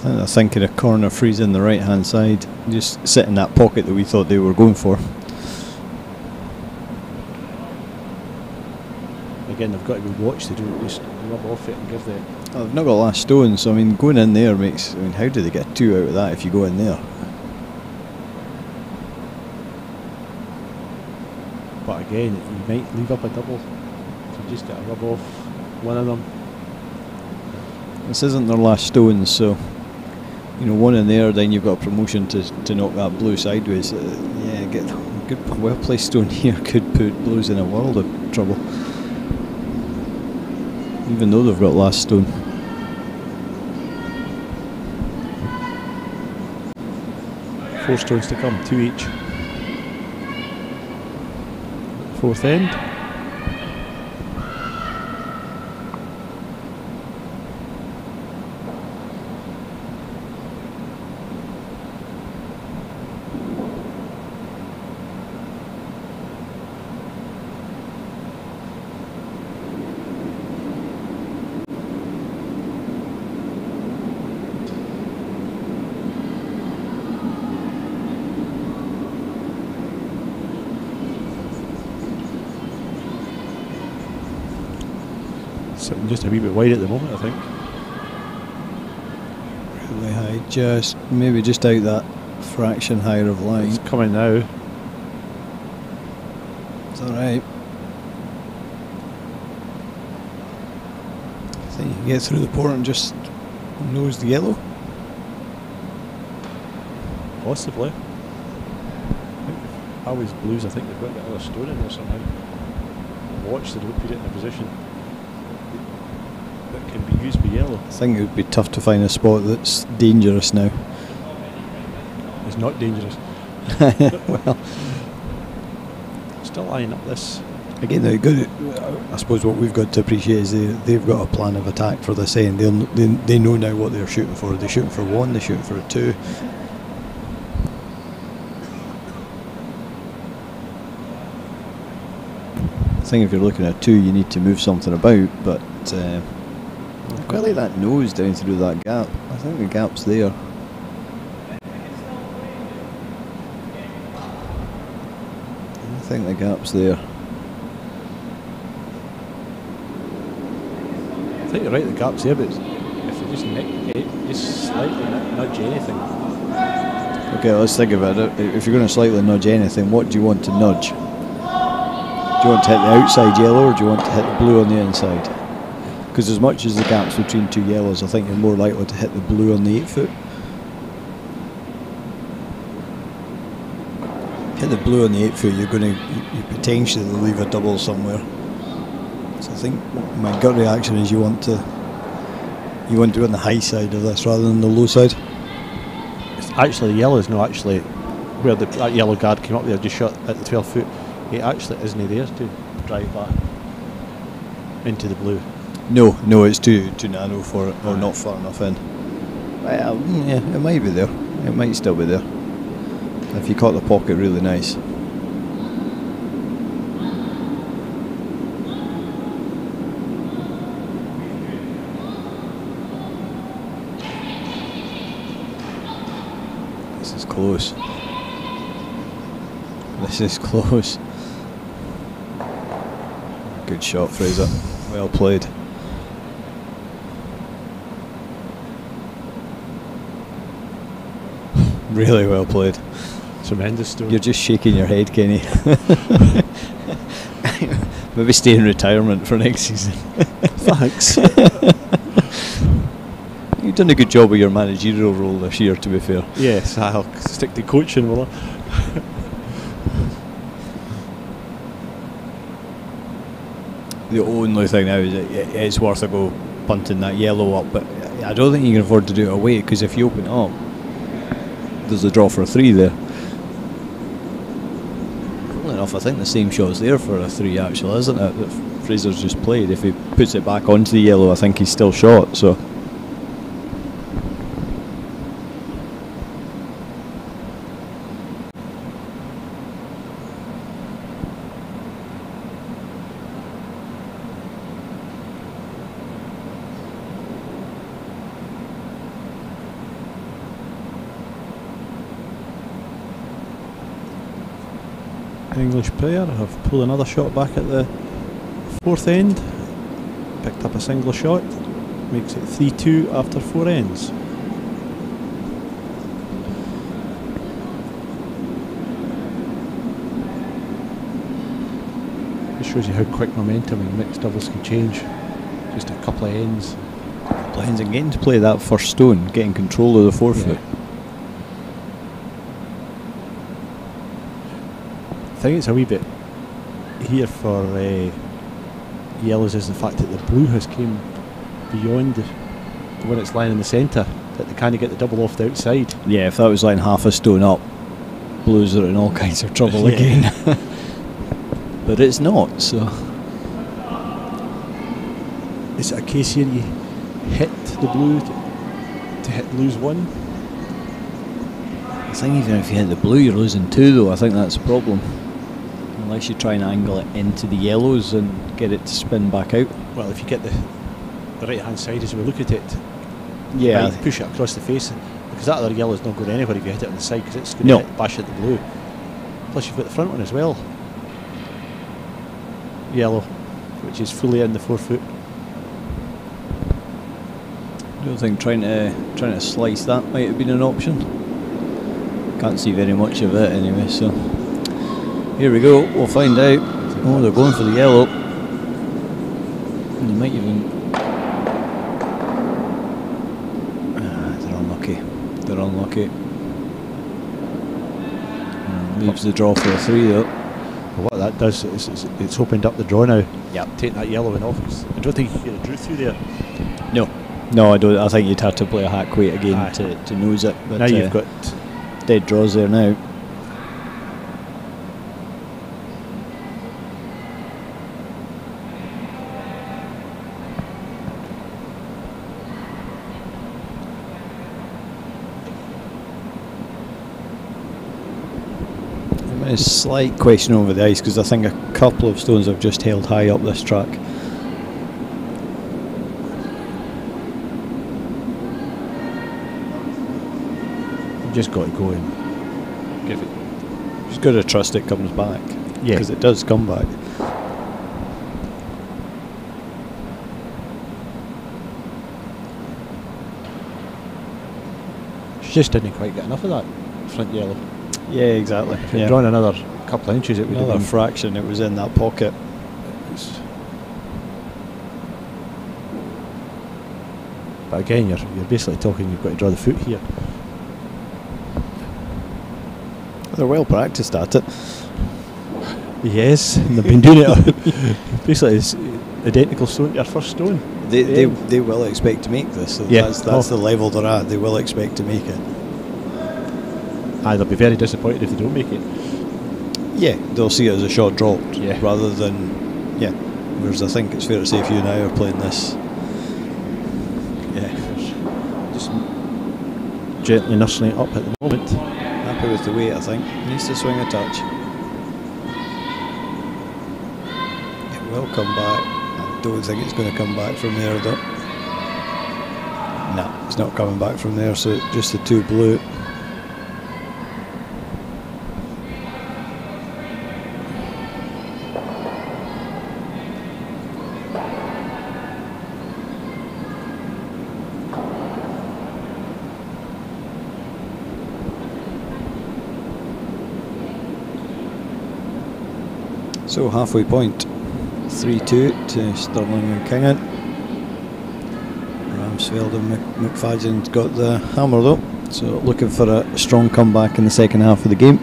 I think in a corner freeze in the right hand side, just sit in that pocket that we thought they were going for. Again, they've got to be watched, they don't just rub off it and give the... Oh, they've not got last stone, so I mean going in there makes, I mean how do they get 2 out of that if you go in there? But again, you might leave up a double to just got to rub off one of them. This isn't their last stones, so you know, one in there, then you've got a promotion to knock that blue sideways. Yeah, get a good, well placed stone here could put blues in a world of trouble, even though they've got last stone. Four stones to come, 2 each. Fourth end. Sitting just a wee bit wide at the moment, I think. Really high, maybe just out that fraction higher of line. It's coming now. It's alright. I think you can get through the port and just nose the yellow. Possibly. I think always blues, I think they've got another stone in there somehow. Watch, they don't put it in a position that can be used by yellow. I think it would be tough to find a spot that's dangerous now. It's not dangerous. Well, still eyeing up this. Again, I suppose what we've got to appreciate is they've got a plan of attack for this end. They know now what they're shooting for. They're shooting for one, they're shooting for a two. I think if you're looking at two, you need to move something about, but I quite like that nose down through that gap. I think the gap's there. I think the gap's there. I think you're right, the gap's there, but if you just nick it, just slightly nudge anything. Okay, let's think about it. If you're going to slightly nudge anything, what do you want to nudge? Do you want to hit the outside yellow, or do you want to hit the blue on the inside? Because as much as the gap's between two yellows, I think you're more likely to hit the blue on the 8 foot. Hit the blue on the 8 foot, you potentially leave a double somewhere. So I think my gut reaction is you want to be on the high side of this rather than the low side. It's actually, the yellow is not actually where that yellow guard came up there, just shot at the 12 foot. It actually isn't there to drive that into the blue. No, it's too narrow for it, or not far enough in. Well, yeah, it might be there. It might still be there. If you caught the pocket really nice. This is close. This is close. Good shot, Fraser. Well played. Really well played. Tremendous story. You're just shaking your head, Kenny. Maybe stay in retirement for next season. Thanks. You've done a good job with your managerial role this year, to be fair. Yes, I'll stick to coaching, will I? The only thing now is it's worth a go punting that yellow up, but I don't think you can afford to do it away, because if you open it up, there's a draw for a 3 there. Funnily enough, I think the same shot's there for a 3 actually, isn't it, that Fraser's just played. If he puts it back onto the yellow, I think he's still shot, so. English player have pulled another shot back at the fourth end, picked up a single shot, makes it 3-2 after 4 ends. The shows you how quick momentum in mixed doubles can change. Just a couple of ends. Lines and getting to play that first stone, getting control of the forefoot. I think it's a wee bit here for yellows is the fact that the blue has came beyond the one it's lying in the centre, that they kind of get the double off the outside. Yeah, if that was lying half a stone up, blues are in all kinds of trouble again. But it's not, so. Is it a case here you hit the blue to hit lose one? I think even if you hit the blue, you're losing two, though. I think that's a problem. Unless you try and angle it into the yellows and get it to spin back out. Well, if you get the right hand side as we look at it, yeah, push it across the face, because that other yellow's not going anywhere if you hit it on the side, because it's going to bash at the blue. Plus you've got the front one as well, yellow, which is fully in the forefoot. I don't think trying to slice that might have been an option. Can't see very much of it anyway, so here we go, we'll find out. Oh, they're going for the yellow. And they might even... they're unlucky. They're unlucky. Leaves the draw for a 3 though. Well, what that does is it's opened up the draw now. Yeah. Taking that yellow in off. I don't think you could have drew through there. No, I don't. I think you'd have to play a hack weight again to nose it. But now you've got dead draws there now. A slight question over the ice, because I think a couple of stones have just held high up this track. you just got to go and give it. Just got to trust it comes back. Yeah, because it does come back. She just didn't quite get enough of that front yellow. Yeah, exactly. If it had drawn another couple of inches, it would another have been fraction. It was in that pocket. But again, you're basically talking. You've got to draw the foot here. They're well practiced at it. Yes, and they've been doing it. Basically, it's identical stone to your first stone. They will expect to make this. So that's the level they're at. They will expect to make it. They'll be very disappointed if they don't make it. Yeah, they'll see it as a shot dropped, Yeah. rather than Whereas I think it's fair to say if you and I are playing this, just gently nursing it up at the moment. happy with the weight. I think needs to swing a touch. It will come back. I don't think it's going to come back from there though. No, it's not coming back from there. So just the two blue. So halfway point, 3-2 to Stirling and Kingan. Ramsfeld and McFadden's got the hammer though, so looking for a strong comeback in the second half of the game.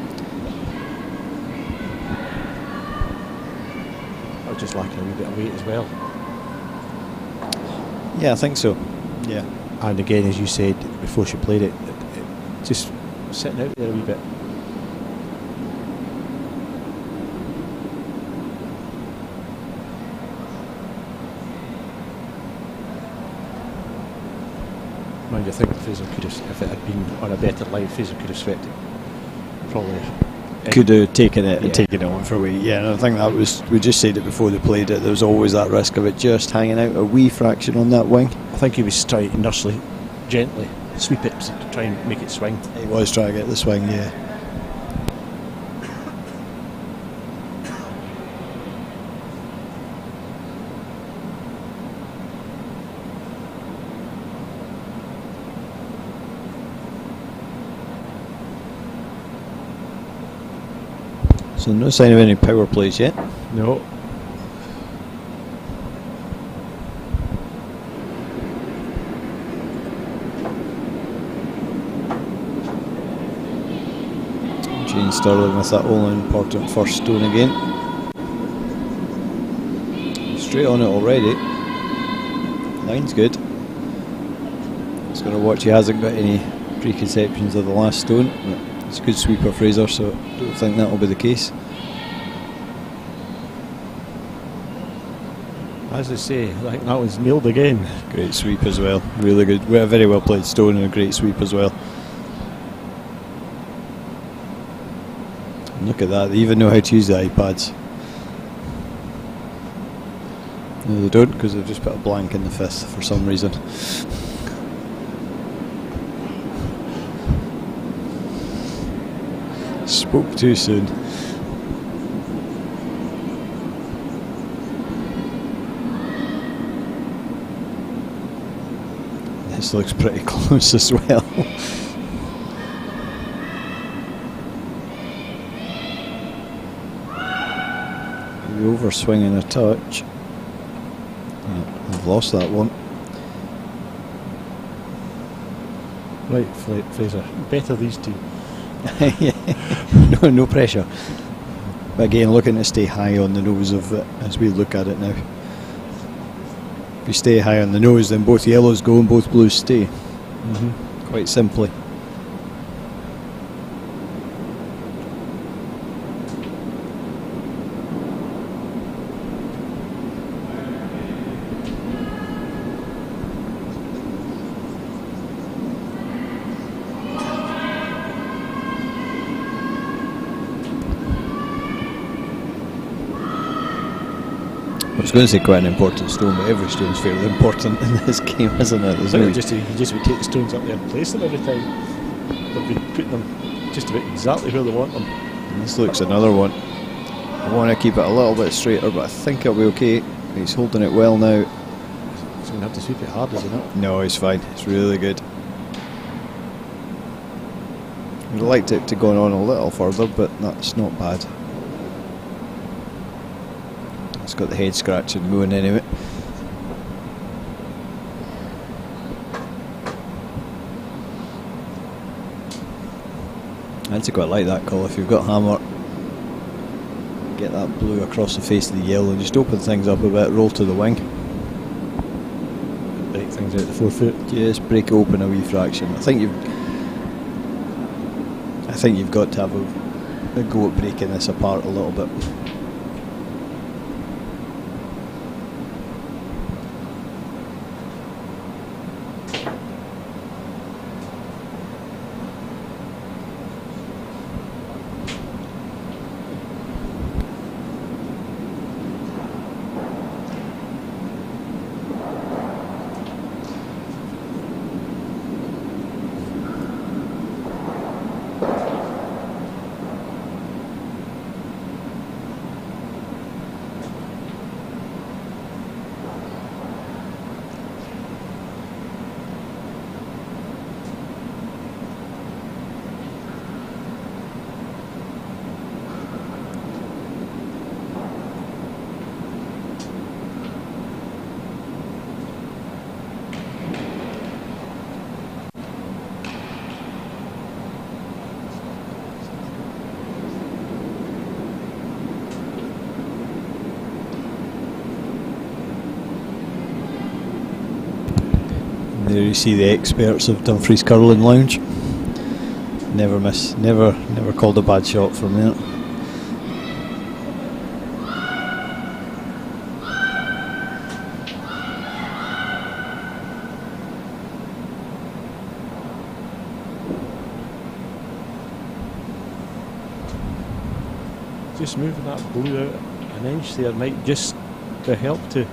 Or just lacking a wee bit of weight as well. Yeah, I think so. Yeah. And again, as you said before she played it just sitting out there a wee bit. I think Fuesson could have, if it had been on a better line, Fuesson could have swept it. Probably could have taken it and taken it on for weight. Yeah, and I think that was, we just said it before they played it, there was always that risk of it just hanging out a wee fraction on that wing. I think he was trying to nursely, gently sweep it to try and make it swing. He was trying to get the swing, yeah. So no sign of any power plays yet. No. Stirling with that all important first stone again. Straight on it already. Line's good. Just going to watch he hasn't got any preconceptions of the last stone. It's a good sweeper, Fraser, so I don't think that will be the case. As they say, I think that one's nailed again. Great sweep as well. Really good. A very well played stone and a great sweep as well. And look at that, they even know how to use the iPads. No, they don't, because they've just put a blank in the fifth for some reason. Spoke too soon. This looks pretty close as well. Maybe over swinging a touch. I've lost that one. Right, Fraser, better these two. Yeah. No pressure. But again, looking to stay high on the nose of it as we look at it now. If you stay high on the nose, then both yellows go and both blues stay. Quite simply. I was going to say quite an important stone, but every stone's fairly important in this game, isn't it? There's no You just would take the stones up there and place them every time. They've been putting them just about exactly where they want them. And this looks another one. I want to keep it a little bit straighter, but I think it'll be okay. He's holding it well now. He's going to have to sweep it hard, isn't it? No, he's fine. It's really good. I'd liked it to go on a little further, but that's not bad. It's got the head scratching going anyway. I actually quite like that call. If you've got hammer, get that blue across the face of the yellow and just open things up a bit, roll to the wing. Break things out the 4 foot. Just break it open a wee fraction. I think you've got to have a go at breaking this apart a little bit. There you see the experts of Dumfries Curling Lounge. Never miss, never called a bad shot from there. Just moving that blue out an inch there might just help to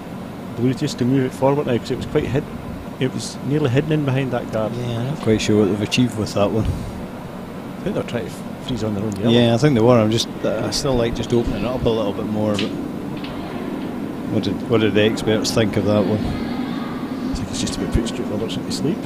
blue just to move it forward now, because it was quite hidden. It was nearly hidden in behind that guard. Yeah, I'm not quite sure what they've achieved with that one. I think they're trying to freeze on their own yellow. Yeah, I think they were. I still like just opening it up a little bit more. But what did the experts think of that one? I think it's just about putting Stuart Robertson to sleep.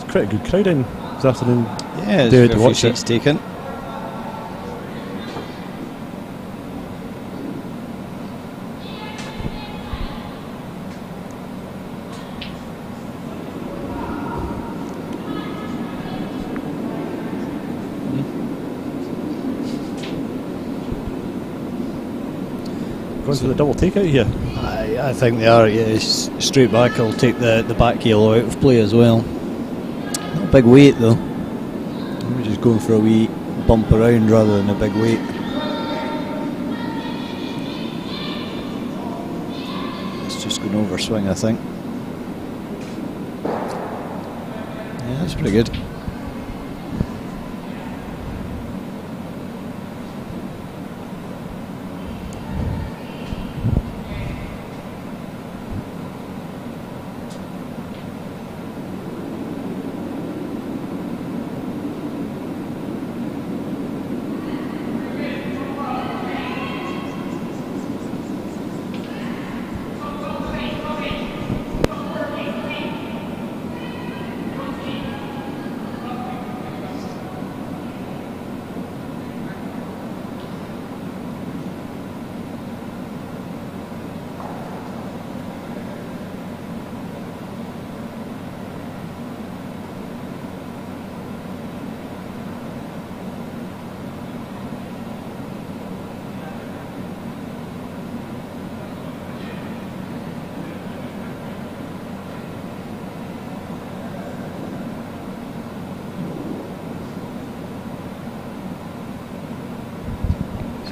Quite a good crowd in this afternoon? Yeah, David, a few watch seats it. taken. Going for the double takeout here. I think they are. Yeah, straight back. I'll take the back yellow out of play as well. Not a big weight though. We're just going for a wee bump around rather than a big weight. It's just going over swing, I think. Yeah, that's pretty good.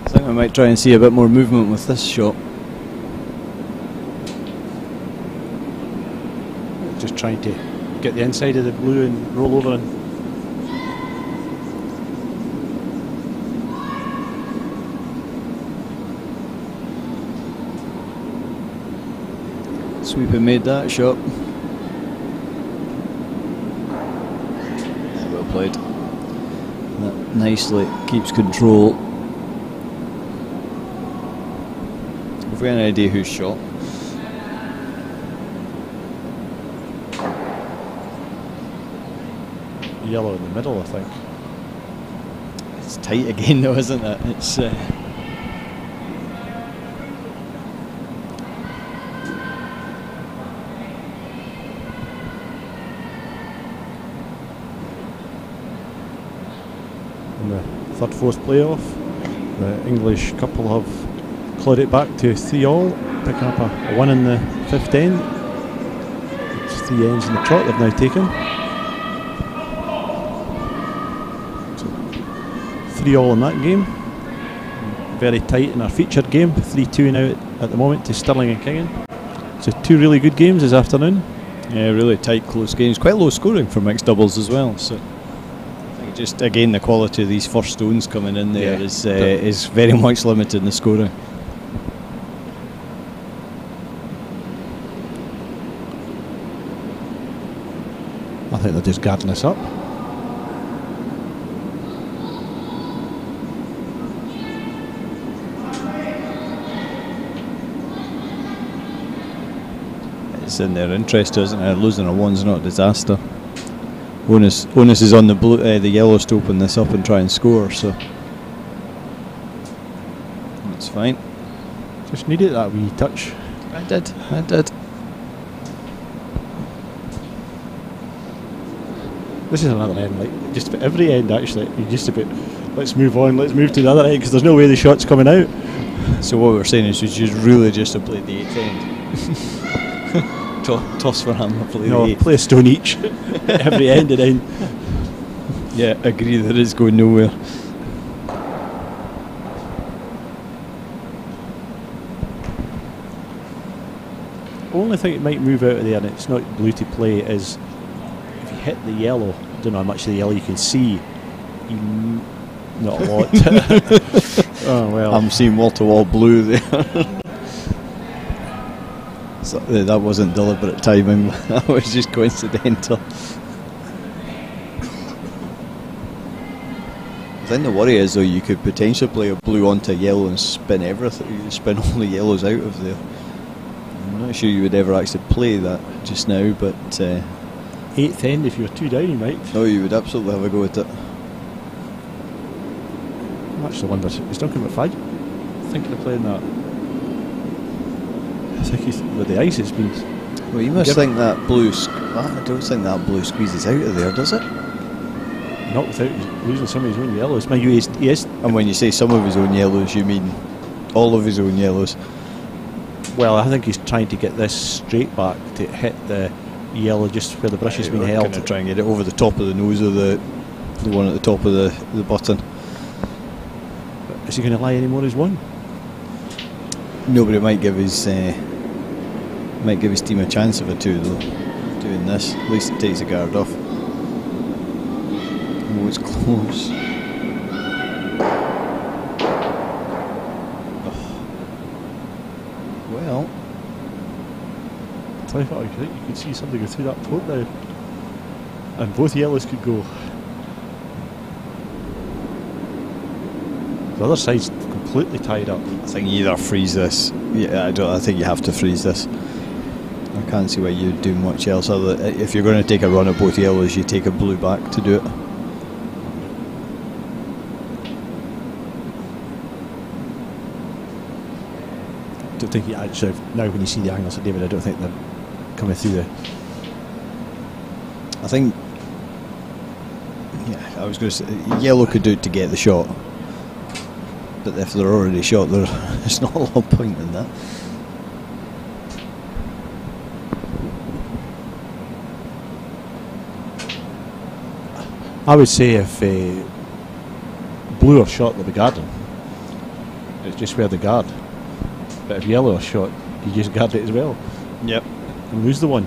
I think we might try and see a bit more movement with this shot. Just trying to get the inside of the blue and roll over and Sweeper made that shot. Yeah, well played. That nicely keeps control. Have we got any idea who's shot? yellow in the middle, I think. It's tight again though, isn't it? It's In the third, fourth playoff, the English couple have clawed it back to 3-all, picking up a win in the fifth end. It's 3 ends in the trot they've now taken. So 3-all in that game. Very tight in our featured game, 3-2 now at the moment to Stirling and Kingan. So 2 really good games this afternoon. yeah, really tight, close games. Quite low scoring for mixed doubles as well. So I think just again the quality of these first stones coming in there is very much limited in the scoring. I think they're just guarding us up. It's in their interest, isn't it? Losing a one's not a disaster. Onus is on the blue, the yellows to open this up and try and score. So that's fine. Just needed that wee touch. I did. This is another end, like just about every end actually. You just about let's move on, let's move to the other end because there's no way the shot's coming out. So what we're saying is we should really just have played the 8th end. Toss for him, play the 8th. Play a stone each, every end and end. Yeah, agree that it's going nowhere. Only thing it might move out of there, and it's not blue to play, is if you hit the yellow. I don't know how much of the yellow you can see. Not a lot. Oh well. I'm seeing wall-to-wall blue there. So, that wasn't deliberate timing. That was just coincidental. I think the worry is though you could potentially play a blue onto a yellow and spin everything. You spin all the yellows out of there. I'm not sure you would ever actually play that just now, but 8th end if you were 2 down, you might. No, you would absolutely have a go at it. I'm actually wondering, is Duncan McFadden thinking of playing that? I think he's, with the ice it's been... Well, you must think that blue... I don't think that blue squeezes out of there, does it? Not without losing some of his own yellows. Mind you, he is... And when you say some of his own yellows, you mean all of his own yellows? Well, I think he's trying to get this straight back to hit the yellow just where the brush has been held. To try and get it over the top of the nose of the one at the top of the button. Is he going to lie anymore as one? Nobody might give his team a chance of a 2 though. Doing this, at least it takes the guard off. Oh, it's close. Oh. Well, I thought you could see somebody go through that port now, and both yellows could go. The other side's completely tied up. I think you either freeze this. Yeah, I think you have to freeze this. I can't see why you'd do much else other than if you're going to take a run at both yellows, you take a blue back to do it. I don't think he actually, now when you see the angles of David, I don't think they're coming through the... I think, yeah, I was going to say, yellow could do it to get the shot. But if they're already shot, there's not a lot of point in that. I would say if blue are shot, they'll be guarding. It's just where they guard. But if yellow are shot, you just guard it as well. Yep. And lose the one.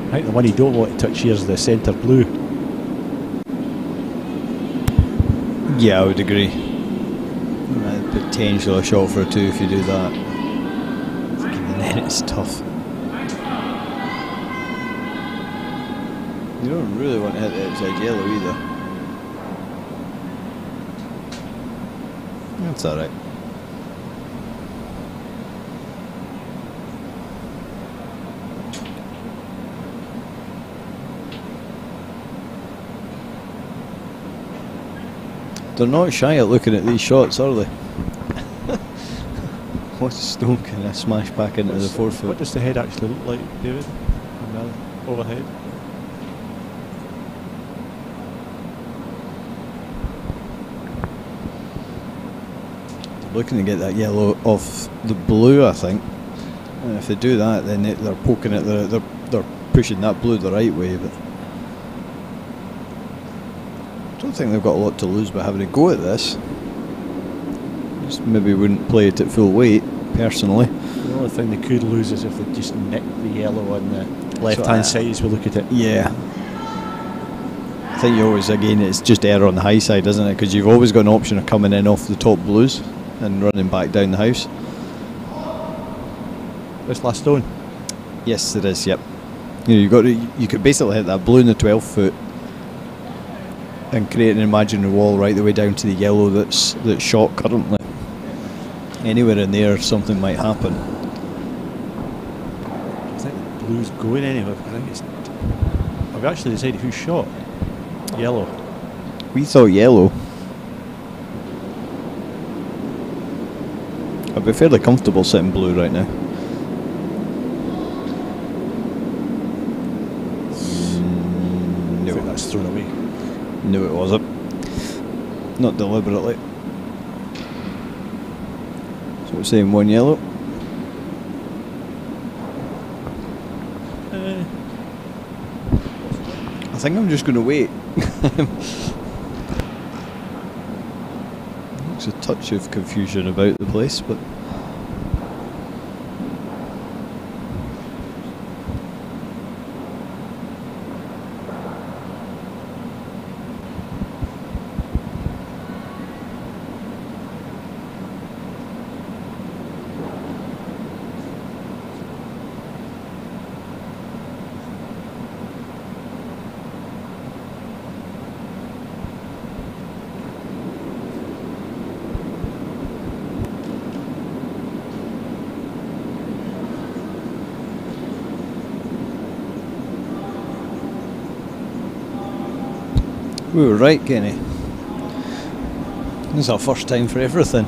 I think the one you don't want to touch here is the centre blue. Yeah, I would agree. Potential a shot for a 2 if you do that. And then it's tough. You don't really want to hit the outside yellow either. That's alright. They're not shy at looking at these shots, are they? What's Stone kind of smash back into the 4-foot? What does the head actually look like, David? On the overhead? They're looking to get that yellow off the blue, I think. And if they do that, then they're poking it. They're pushing that blue the right way, but I don't think they've got a lot to lose by having a go at this. Just maybe wouldn't play it at full weight, personally. The only thing they could lose is if they just nick the yellow on the left-hand side as we look at it. Yeah. I think you always, again, it's just error on the high side, isn't it? Because you've always got an option of coming in off the top blues and running back down the house. This last stone? Yes, it is, yep. You know, you could basically hit that blue in the 12th foot and create an imaginary wall right the way down to the yellow that's shot currently. Anywhere in there, something might happen. I think the blue's going anywhere. I think it's... I've actually decided who shot. Yellow. We thought yellow. I'd be fairly comfortable sitting blue right now. I think that's thrown away. No, it wasn't. Not deliberately. So we're saying one yellow. I think I'm just going to wait. I'm not There's a touch of confusion about the place, but we were right, Kenny. This is our first time for everything.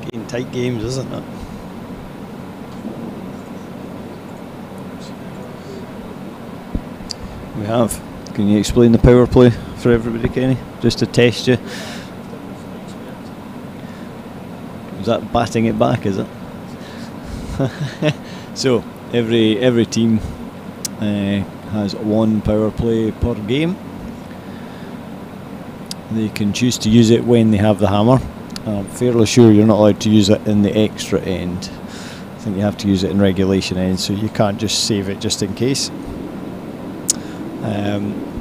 Getting tight games, isn't it? We have. Can you explain the power play for everybody, Kenny? Just to test you. Is that batting it back, is it? So every team has one power play per game. They can choose to use it when they have the hammer. I'm fairly sure you're not allowed to use it in the extra end. I think you have to use it in regulation end, so you can't just save it just in case.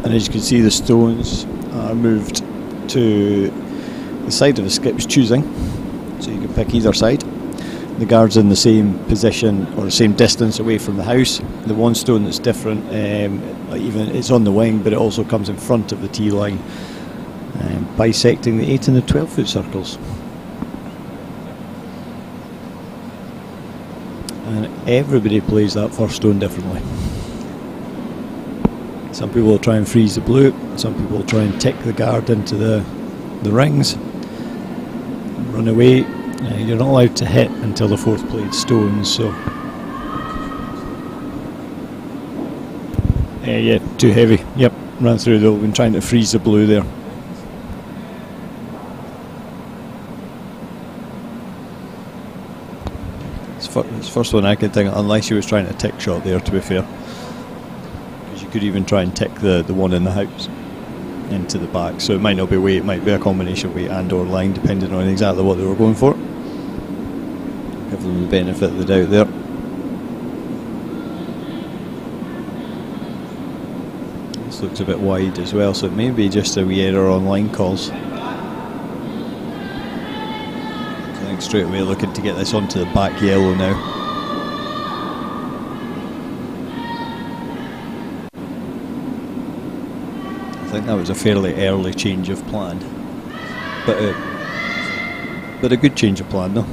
And as you can see, the stones are moved to the side of the skip's choosing, so you can pick either side. The guard's in the same position or the same distance away from the house. The one stone that's different, even it's on the wing, but it also comes in front of the tee line, bisecting the 8 and the 12 foot circles. And everybody plays that first stone differently. Some people will try and freeze the blue, some people will try and tick the guard into the rings, run away. You're not allowed to hit until the fourth played stone, so yeah, too heavy. Yep, ran through though, been trying to freeze the blue there. It's the first one I could think of, unless he was trying to tick shot there, to be fair. You could even try and tick the one in the house into the back, so it might not be weight, it might be a combination of weight and or line, depending on exactly what they were going for. Give them the benefit of the doubt there. This looks a bit wide as well, so it may be just a wee error on line calls. I think straight away looking to get this onto the back yellow now. I think that was a fairly early change of plan, but a good change of plan though.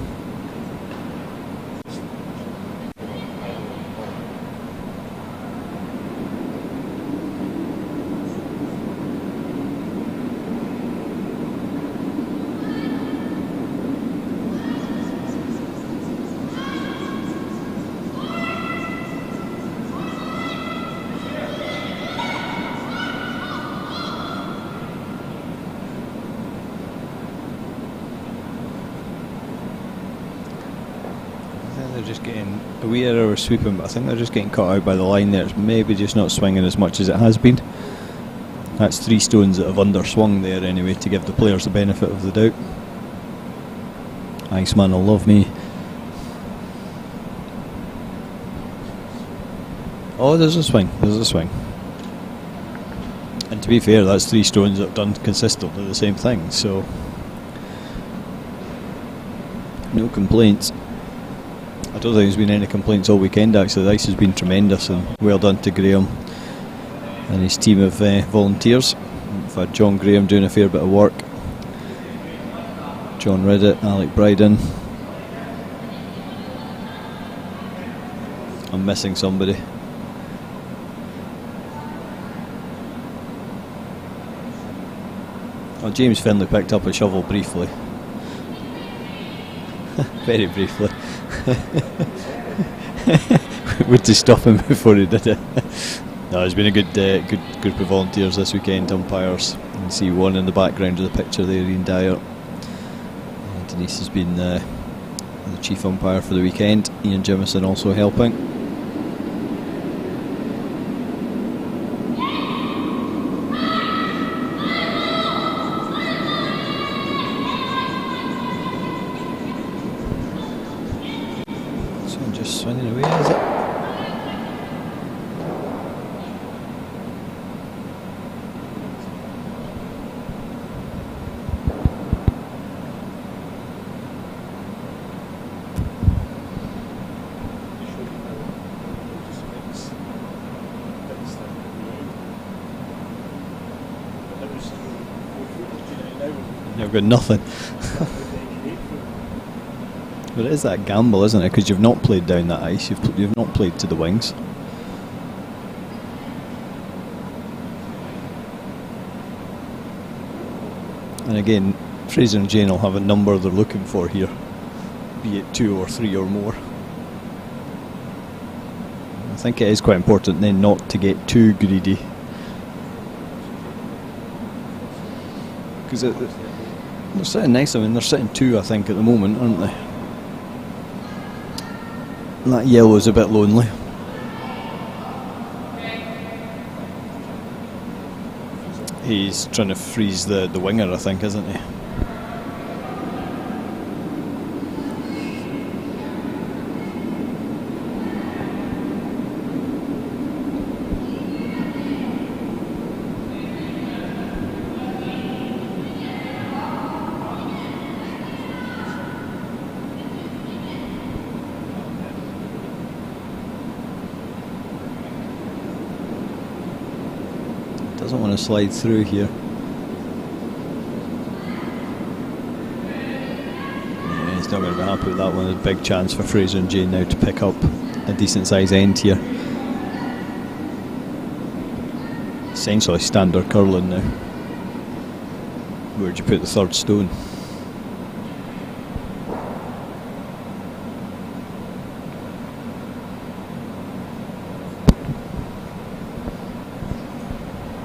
Just getting a wee error with sweeping, but I think they're just getting caught out by the line there. It's maybe just not swinging as much as it has been. That's 3 stones that have underswung there anyway, to give the players the benefit of the doubt. Iceman will love me. Oh, there's a swing, there's a swing. And to be fair, that's 3 stones that have done consistently the same thing, so no complaints. I don't think there's been any complaints all weekend actually. The ice has been tremendous, and well done to Graham and his team of volunteers. We've had John Graham doing a fair bit of work, John Riddett, Alec Bryden. I'm missing somebody. Oh, James Finlay picked up a shovel briefly. Very briefly. Would to stop him before he did it. No, it's been a good group of volunteers this weekend, umpires. You can see one in the background of the picture there, Ian Dyer. Denise has been the chief umpire for the weekend. Ian Jimison also helping. So just swinging away, is it? I've got nothing. But it is that gamble, isn't it? Because you've not played down that ice, you've not played to the wings. And again, Fraser and Jane will have a number they're looking for here, be it 2 or 3 or more. I think it is quite important then not to get too greedy. Because they're sitting nice. I mean, they're sitting 2, I think, at the moment, aren't they? And that yellow's a bit lonely. He's trying to freeze the winger, I think, isn't he? Doesn't want to slide through here. Yeah, he's not going to be happy with that one. There's a big chance for Fraser and Jane now to pick up a decent size end here. Essentially standard curling now. Where'd you put the third stone?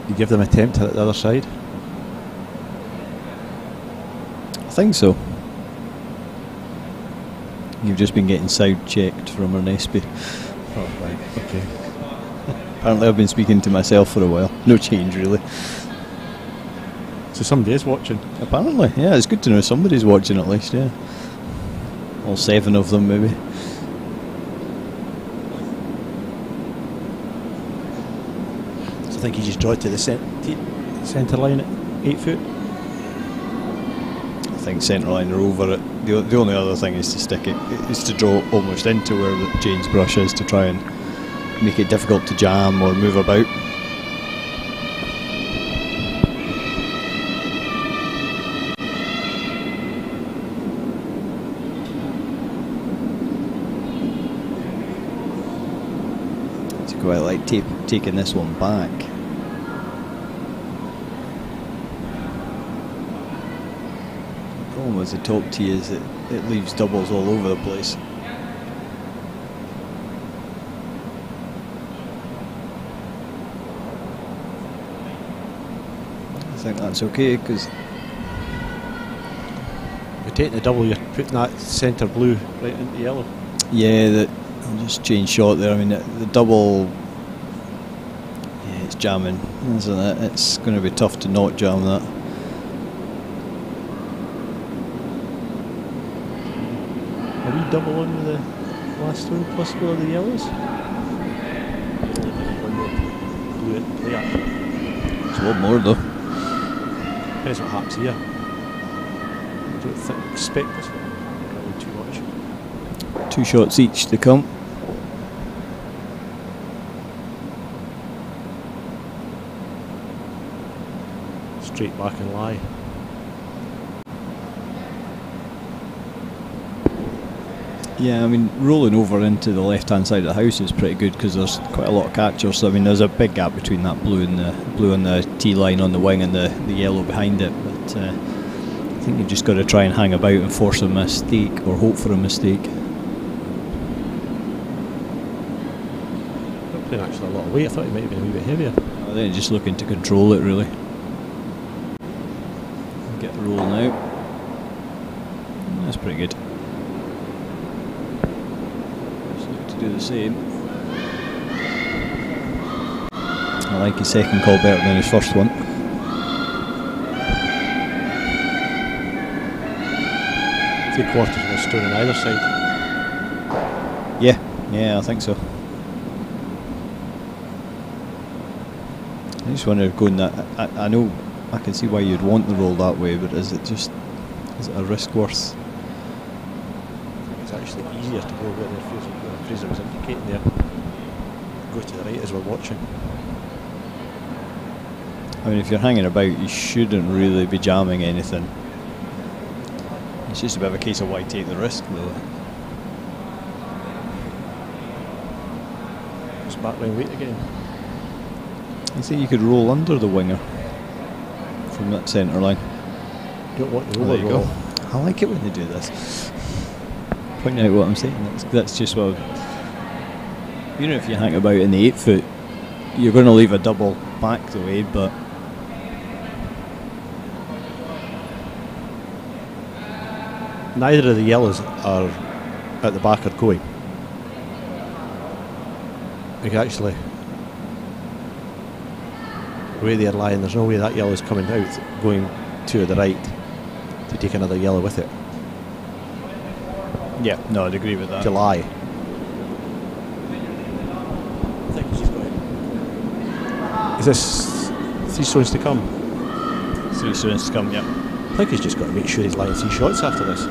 You give them a attempt to hit the other side? I think so. You've just been getting side checked from Ernesby. Oh, right, okay. Apparently I've been speaking to myself for a while. No change really. So somebody is watching? Apparently, yeah, it's good to know somebody's watching at least, yeah. All 7 of them maybe. I think he just draw it to the centre line at 8 foot. I think centre line are over it. The only other thing is to stick it, is to draw almost into where Jane's brush is to try and make it difficult to jam or move about. It's quite like taking this one back. The problem with the top tee is that it leaves doubles all over the place. I think that's okay because you're taking the double, you're putting that centre blue right into yellow. Yeah, I'll just change shot there. I mean, the double, yeah, it's jamming, isn't it? It's going to be tough to not jam that. Are we double on with the last one possible of the yellows? Blue it, play up. It's a lot more though. Depends what happens here. I don't expect this one really too much. 2 shots each to come. Straight back and lie. Yeah, I mean, rolling over into the left-hand side of the house is pretty good because there's quite a lot of catchers. So I mean, there's a big gap between that blue and the tee line on the wing and the yellow behind it. But I think you've just got to try and hang about and force a mistake or hope for a mistake. Not playing actually a lot of weight. I thought he might have been a wee bit heavier. I think just looking to control it really. Get the roll now. That's pretty good. Let's look to do the same. I like his second call better than his first one. Three-quarters of a stone on either side. Yeah, I think so. I just wonder going that. I know I can see why you'd want the roll that way, but is it a risk worth? It's actually easier to go where the Fraser was indicating there. Go to the right as we're watching. I mean, if you're hanging about, you shouldn't really be jamming anything. It's just a bit of a case of why take the risk, though. It's back line weight again. I think you could roll under the winger from that centre line. Don't want the There you roll. go. I like it when they do this. Pointing out what I'm saying. That's just what. Even if you hang about in the 8 foot, you're going to leave a double back the way, but. Neither of the yellows are at the back or going. You can actually, the way they're lying, there's no way that yellow's coming out, going to the right to take another yellow with it. Yeah, no, I'd agree with that. To lie. I think she's got it. Is this 3 stones to come? 3 stones to come, yeah. I think he's just got to make sure he's lying 3 shots after this.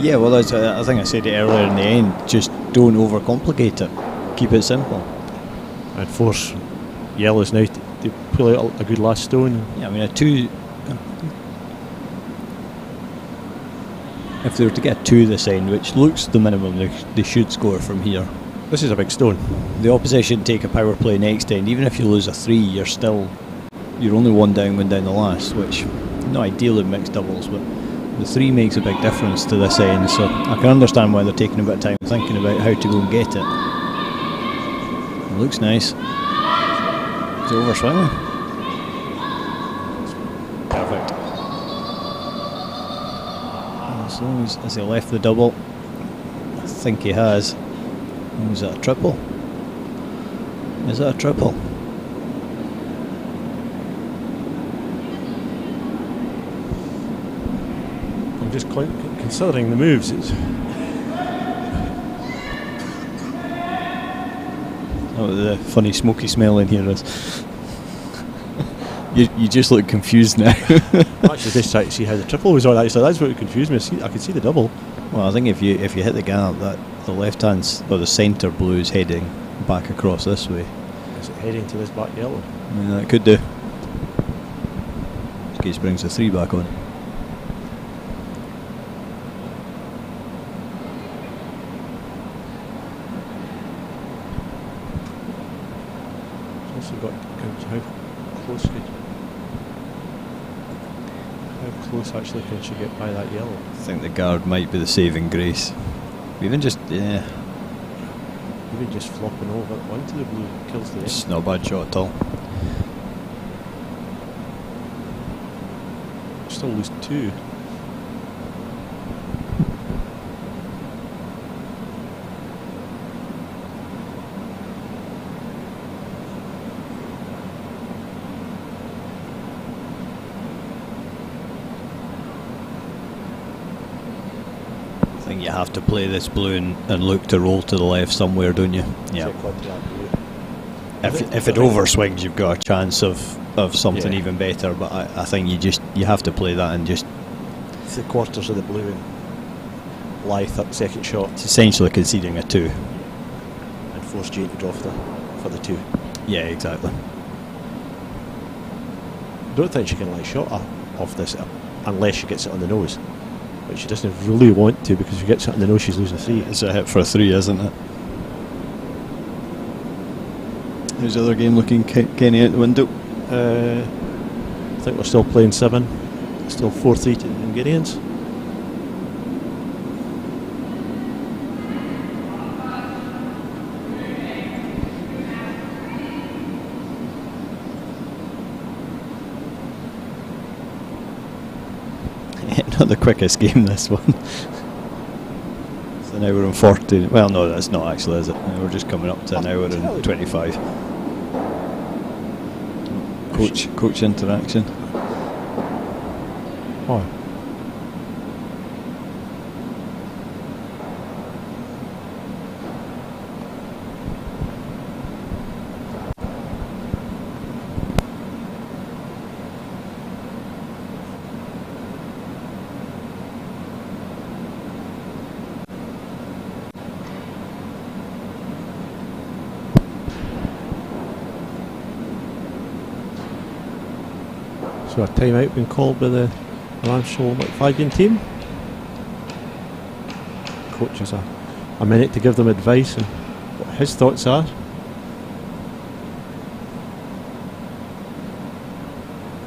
Yeah, well, that's, I think I said it earlier in the end, just don't overcomplicate it. Keep it simple. And force yellows now to pull out a good last stone. Yeah, I mean, a 2. If they were to get a 2 this end, which looks the minimum they should score from here. This is a big stone. The opposition take a power play next end. Even if you lose a 3, you're only 1 down going down the last, which not ideal in mixed doubles, but the 3 makes a big difference to this end. So I can understand why they're taking a bit of time thinking about how to go and get it. It looks nice. Is it over swinging? Perfect. As long as he left the double, I think he has. Was that a triple? Is that a triple? I'm just considering the moves. Oh, the funny smoky smell in here is. you just look confused now. Actually, just trying to see how the triple was on. Actually, that's what confused me. I could see the double. Well, I think if you hit the gap, that the left hand or the centre blue is heading back across this way. Is it heading to this back yellow? Yeah, it could do. This case brings the 3 back on. Also got how close actually can she get by that yellow? I think the guard might be the saving grace. Even just Even just flopping over onto the blue kills the it's end. not a bad shot at all. Still lose 2. I think you have to play this blue and look to roll to the left somewhere, don't you? Yeah. If it overswings, you've got a chance of something even better. But I think you have to play that and just 3/4 of the blue and lie second shot. It's essentially conceding a 2 And force Jane to draw for the 2. Yeah, exactly. I don't think she can lie shot off this unless she gets it on the nose. But she doesn't really want to, because if she gets it on the nose, she's losing 3. It's a hit for a 3, isn't it? How's the other game looking, Kenny, out the window? I think we're still playing 7. Still 4-3 to the Hungarians. not the quickest game, this one. So now we're on 40. Well, no, that's not actually, is it? We're just coming up to an hour and 25. Coach interaction. Oh. So a timeout been called by the Schoell McFadden team. Coach has a minute to give them advice and what his thoughts are. I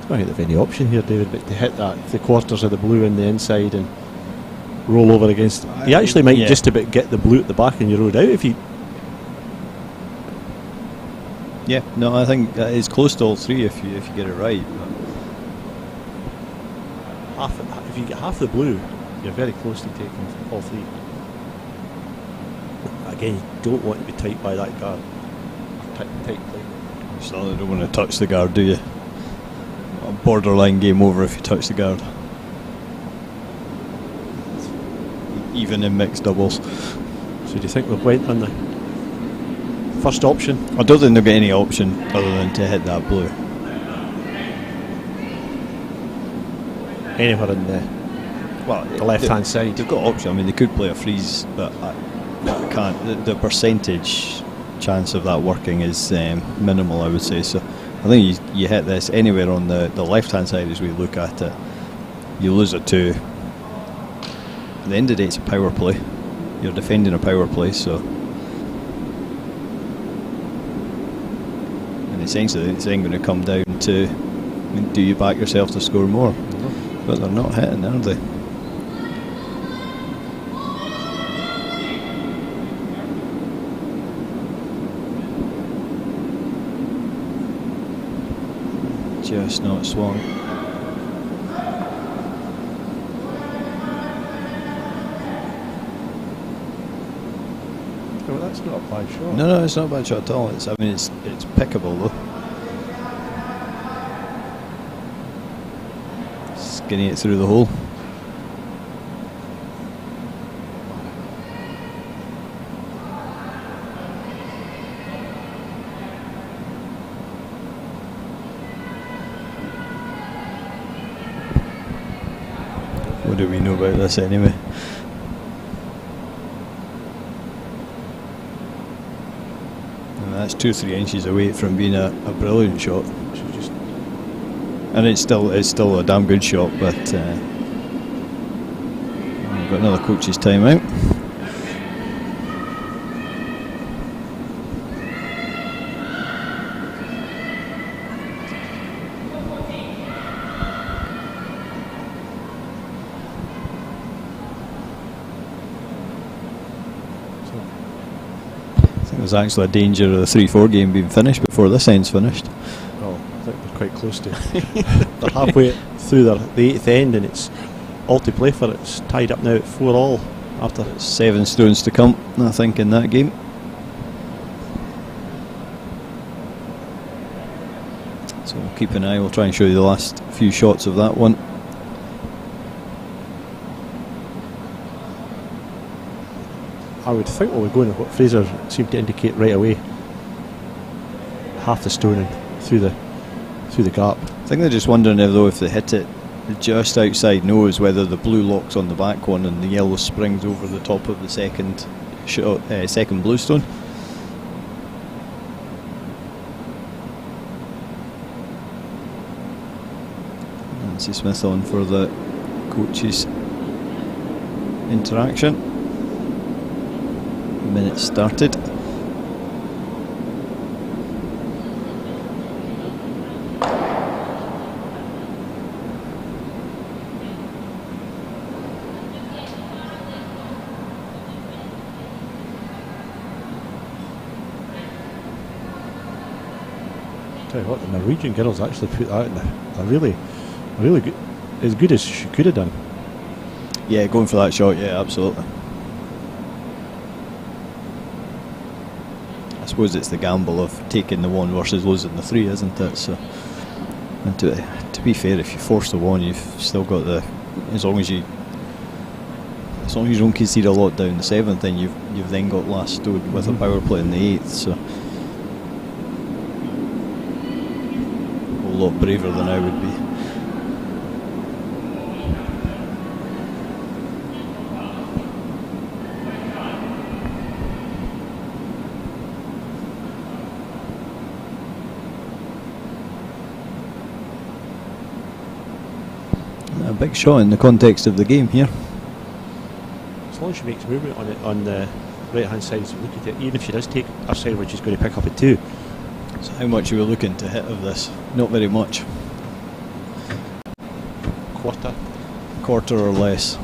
don't think they've any option here, David, but to hit that 3/4 of the blue in the inside and roll over against. You actually might just about get the blue at the back and you rode out if you. Yeah, no, I think it's close to all three if you get it right. If you get half the blue, you're very close to taking all three. Again, you don't want to be tight by that guard. Tight play. You certainly don't want to touch the guard, do you? A borderline game over if you touch the guard. Even in mixed doubles. So do you think we've went on the first option? I don't think they'll get any option other than to hit that blue. Anywhere in the left hand side. They've got option. I mean, they could play a freeze, but I can't. The percentage chance of that working is minimal, I would say. So I think you hit this anywhere on the left hand side as we look at it, you lose it to. At the end of the day, it's a power play. You're defending a power play, so. And essentially, it's then going to come down to, do you back yourself to score more? But they're not hitting, are they? Just not swung. Oh, that's not a bad shot. No, it's not a bad shot at all. It's pickable though. Skinny it through the hole. What do we know about this anyway? And that's 2-3 inches away from being a brilliant shot. And it's still a damn good shot, but we've got another coach's timeout. I think there's actually a danger of the 3-4 game being finished before this end's finished. Oh, I think they're quite close to it. They're halfway through the 8th end and it's all to play for. It's tied up now at 4-all after 7 stones to come, I think, in that game. So we'll keep an eye. We'll try and show you the last few shots of that one. I would think we're going to what Fraser seemed to indicate right away. Half the stone and through the gap. I think they're just wondering if they hit it just outside nose, whether the blue locks on the back one and the yellow springs over the top of the second blue stone. Nancy Smith on for the coaches interaction. Minute started. Tell you what, the Norwegian girls actually put that in a really good, as good as she could have done. Yeah, going for that shot, yeah, absolutely. I suppose it's the gamble of taking the 1 versus losing the 3, isn't it? So, and to be fair, if you force the 1, you've still got the, as long as you don't concede a lot down the 7th, then you've then got last stood with a power play in the 8th. So a lot braver than I would be. A big shot in the context of the game here. As long as she makes movement on it on the right hand side, so look at it, even if she does take a side where she's going to pick up a 2. So how much are we looking to hit of this? Not very much. Quarter or less.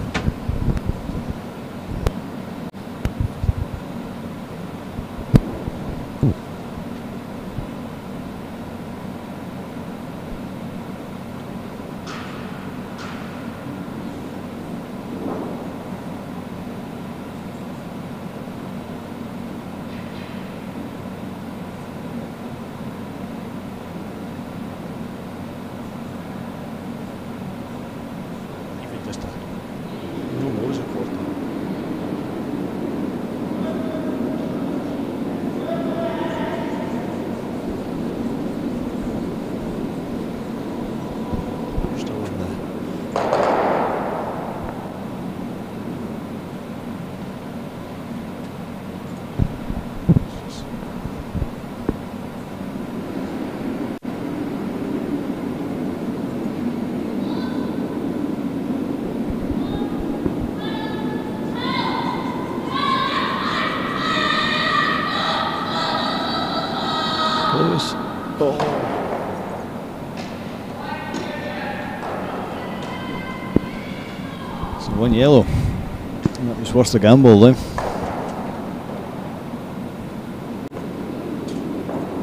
So 1 yellow. That was worth the gamble then.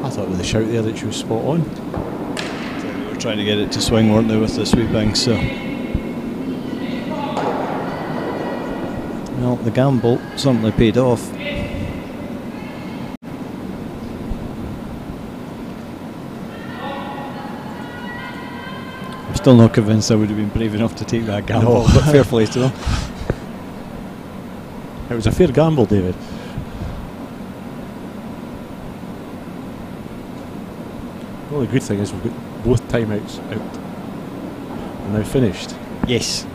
I thought with the shout there that she was spot on. They were trying to get it to swing, weren't they, with the sweeping, so. Well, the gamble certainly paid off. Still not convinced I would have been brave enough to take that gamble, but fair play to them. It was a fair gamble, David. Well, the good thing is we've got both timeouts out and now finished. Yes.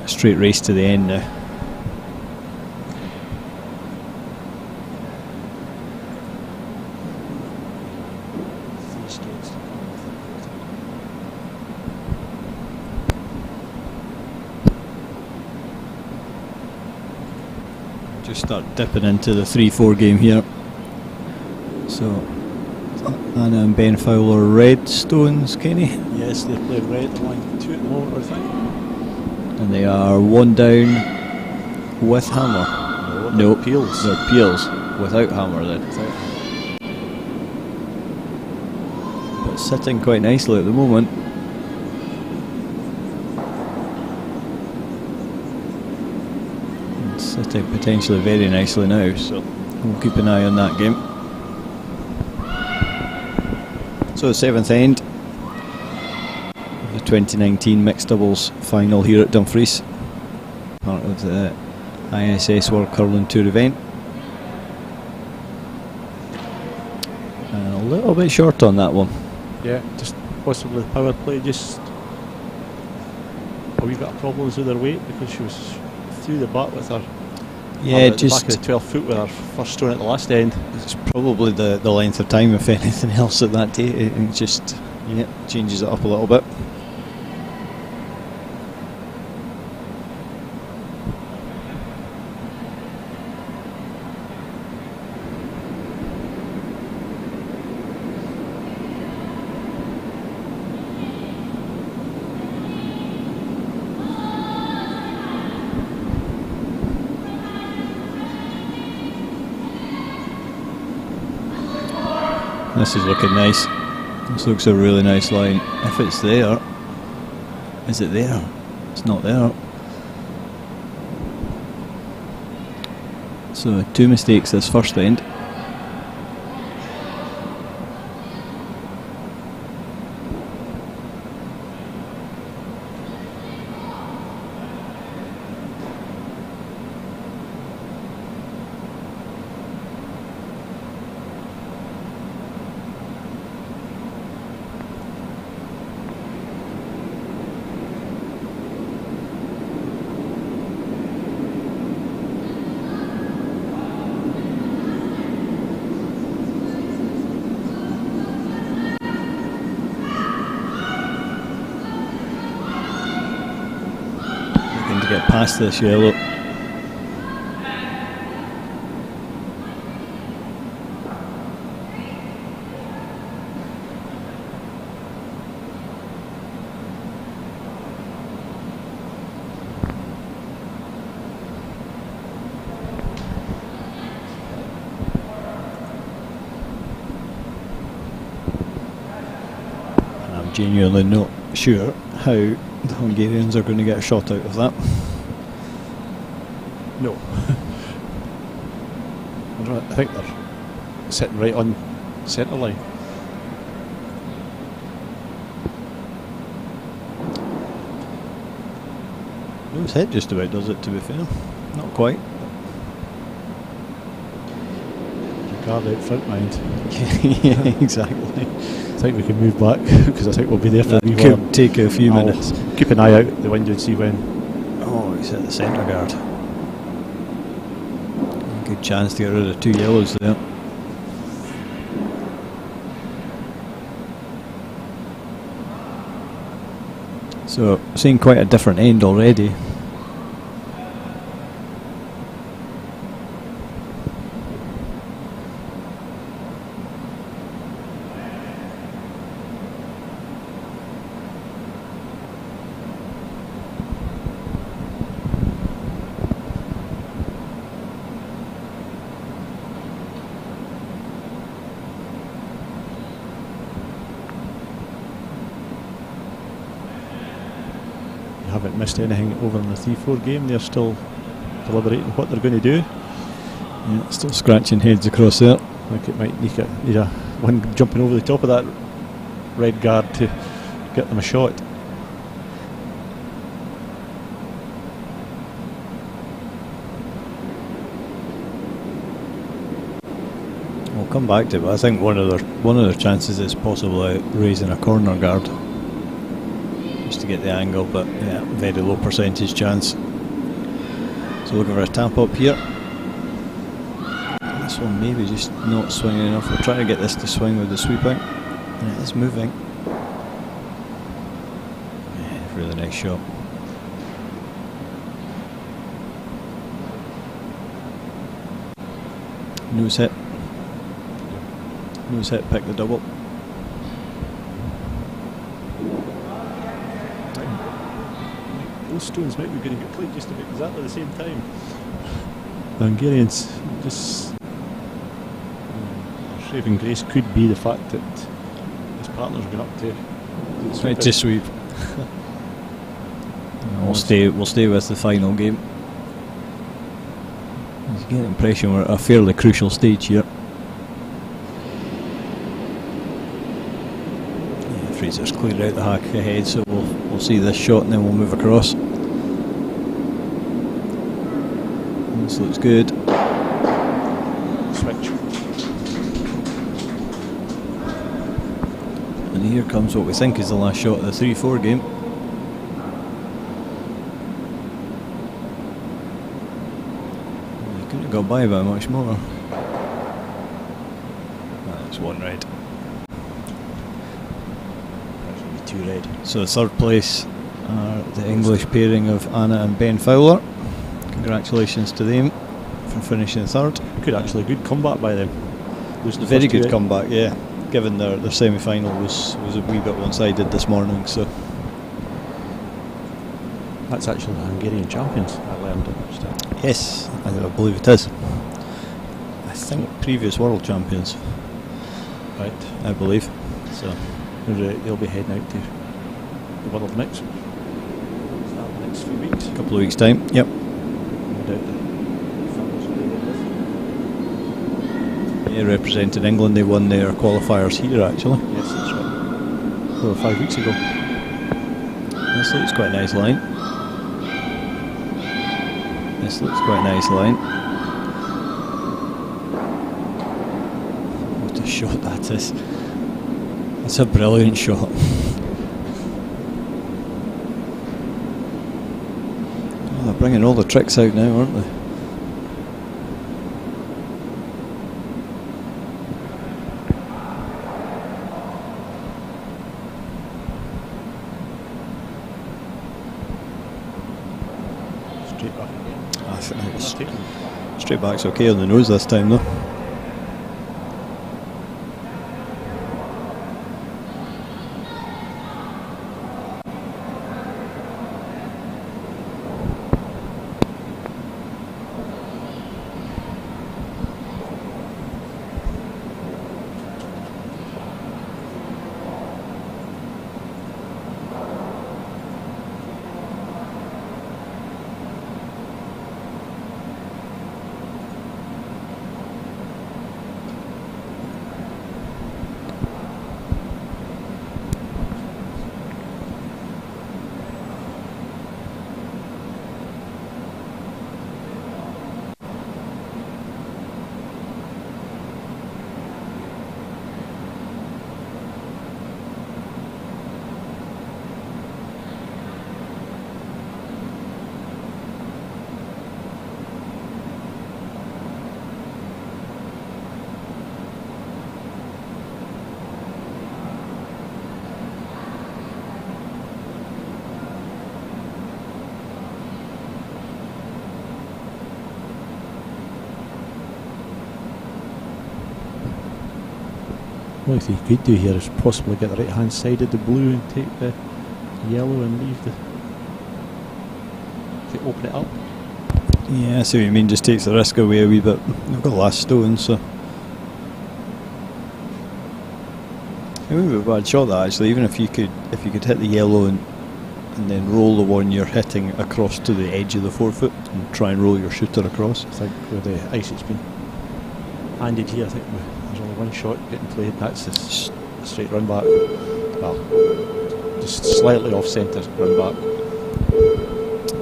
A straight race to the end now. Just start dipping into the 3-4 game here. So Anna and Ben Fowler red stones, Kenny? Yes, they played red at line 2 at the moment, I think. And they are 1 down with hammer. No, peels. They're peels without hammer then. But sitting quite nicely at the moment. Sitting potentially very nicely now, so we'll keep an eye on that game. So the 7th end of the 2019 mixed doubles final here at Dumfries, part of the ISS World Curling Tour event. And a little bit short on that one. Yeah, just possibly the power play, just a wee bit of problems with her weight because she was through the butt with her. Yeah, just back of the 12 foot with her first stone at the last end. It's probably the length of time, if anything else, at that day. It just changes it up a little bit. This is looking nice. This looks a really nice line. If it's there, is it there? It's not there. So 2 mistakes this first end. To get past this yellow. And I'm genuinely not sure how the Hungarians are going to get a shot out of that. No. I think they're sitting right on centre line. No, his head just about does it, to be fair. Not quite. Guard out front, mind. Yeah, exactly. I think we can move back because I think we'll be there for a wee while. Could take a few minutes. Keep an eye out the window and see when. Oh, he's at the centre guard. Good chance to get rid of 2 yellows there. So, seeing quite a different end already. Haven't missed anything over in the 3-4 game. They're still deliberating what they're going to do. Yeah, still scratching heads across there. I think it might need a one jumping over the top of that red guard to get them a shot. We'll come back to it, but I think one of their chances is possibly raising a corner guard just to get the angle, but yeah, very low percentage chance. So looking for a tap up here. This one maybe just not swinging enough. We're trying to get this to swing with the sweeping, and it is moving. Yeah, really nice shot. Nose hit. Nose hit, pick the double. Those stones might be going to get played just about exactly the same time. The Hungarians just saving grace could be the fact that his partner's going up to Right to sweep. We'll stay with the final game. You get the impression we're at a fairly crucial stage here. Yeah, Fraser's cleared out the hack ahead, so we'll see this shot and then we'll move across. This looks good. Switch. And here comes what we think is the last shot of the 3-4 game. They couldn't have got by by much more. That's one red. That's going to be 2 red. So third place are the English pairing of Anna and Ben Fowler. Congratulations to them for finishing third. Good, actually, good comeback by them. Very good comeback, yeah. Given their semi-final was a wee bit one-sided this morning, so that's actually the Hungarian champions. I learned it. yes, I believe it is. I think previous world champions, Right. I believe. So They'll be heading out to the World Mix. The next few weeks. a couple of weeks' time. Yep. No doubt the fellas will be there with them. Yeah, representing England, they won their qualifiers here actually. Yes, that's right. 4 or 5 weeks ago. This looks quite a nice line. This looks quite a nice line. What a shot that is. That's a brilliant shot. Oh, they're bringing all the tricks out now, aren't they? Straight back's okay on the nose this time though. What you could do here is possibly get the right hand side of the blue and take the yellow and leave the... If you open it up. Yeah, I see what you mean, just takes the risk away a wee bit. They've got last stone, so... It wouldn't be a bad shot that actually, even if you could hit the yellow and then roll the one you're hitting across to the edge of the forefoot and try and roll your shooter across. I think with the ice it's been handed here, I think there's only one shot getting played, and that's a straight run back. Well, just slightly off centre run back.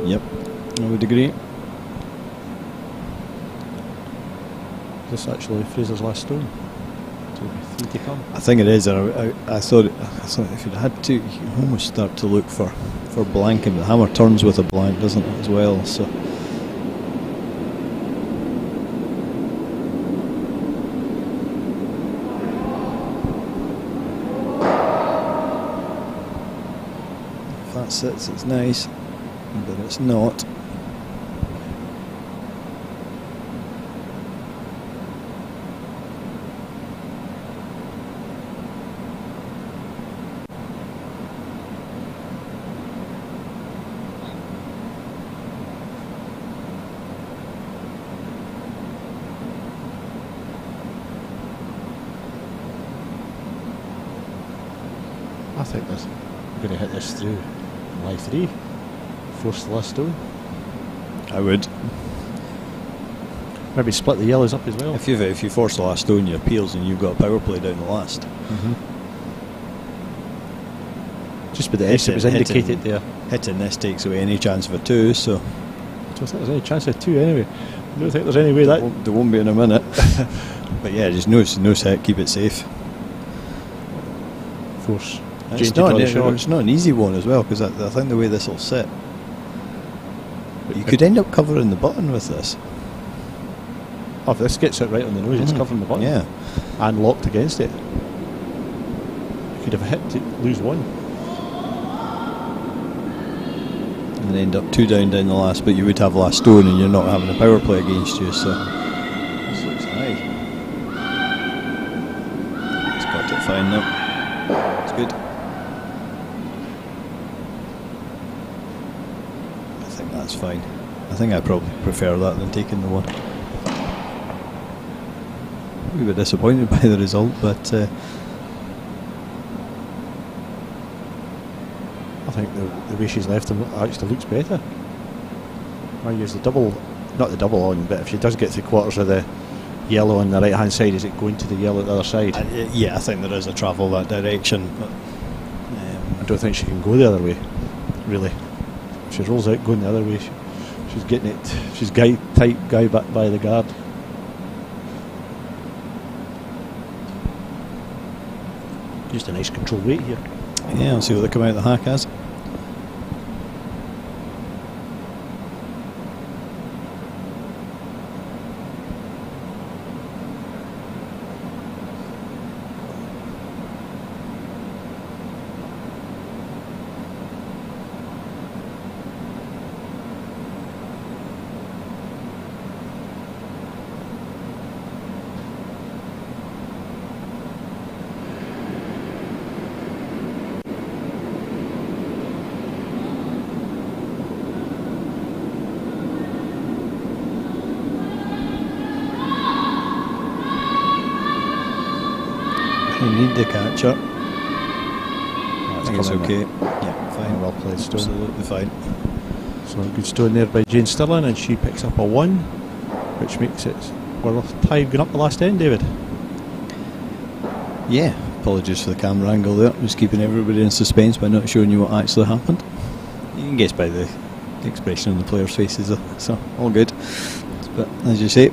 Yep, I would agree. Is this actually Fraser's last stone? So 3 to come. I think it is, and I thought if you'd had to, you can almost start to look for blanking. The hammer turns with a blank, doesn't it, as well? So. If that sits, it's nice, but it's not. I think we're going to hit this through line 3, force the last stone. I would. Maybe split the yellows up as well. If you force the last stone, your peels, and you've got a power play down the last. Just with the S, it was indicated there. Hitting this takes away any chance of a 2, so. I don't think there's any chance of 2 anyway. I don't think there's any way that. There won't be in a minute. But yeah, just no set, keep it safe. Force. It's not an easy one as well, because I think the way this will sit, but you could end up covering the button with this. Oh, if this gets it right on the nose, it's covering the button. Yeah. And locked against it. You could have a hit to lose one. And end up 2 down the last, but you would have last stone and you're not having a power play against you, so. This looks high. It's got it fine now. It's good. I think that's fine. I think I probably prefer that than taking the one. We were disappointed by the result, but I think the way she's left him actually looks better. I use the double, not the double on, but if she does get 3/4 of the yellow on the right hand side, is it going to the yellow at the other side? Yeah, I think there is a travel that direction, but I don't think she can go the other way, really. If she rolls out going the other way, she's getting it. She's tight guy back by the guard. Just a nice control weight here. yeah, I'll see what they come out of the hack as. You need the catcher. I think it's okay. Yeah, fine. Well played, Stone. Absolutely fine. So a good stone there by Jane Stirling, and she picks up a 1, which makes it, we're tied going up the last end, David. Yeah, apologies for the camera angle there. Just keeping everybody in suspense by not showing you what actually happened. You can guess by the expression on the players' faces, so all good. But as you say,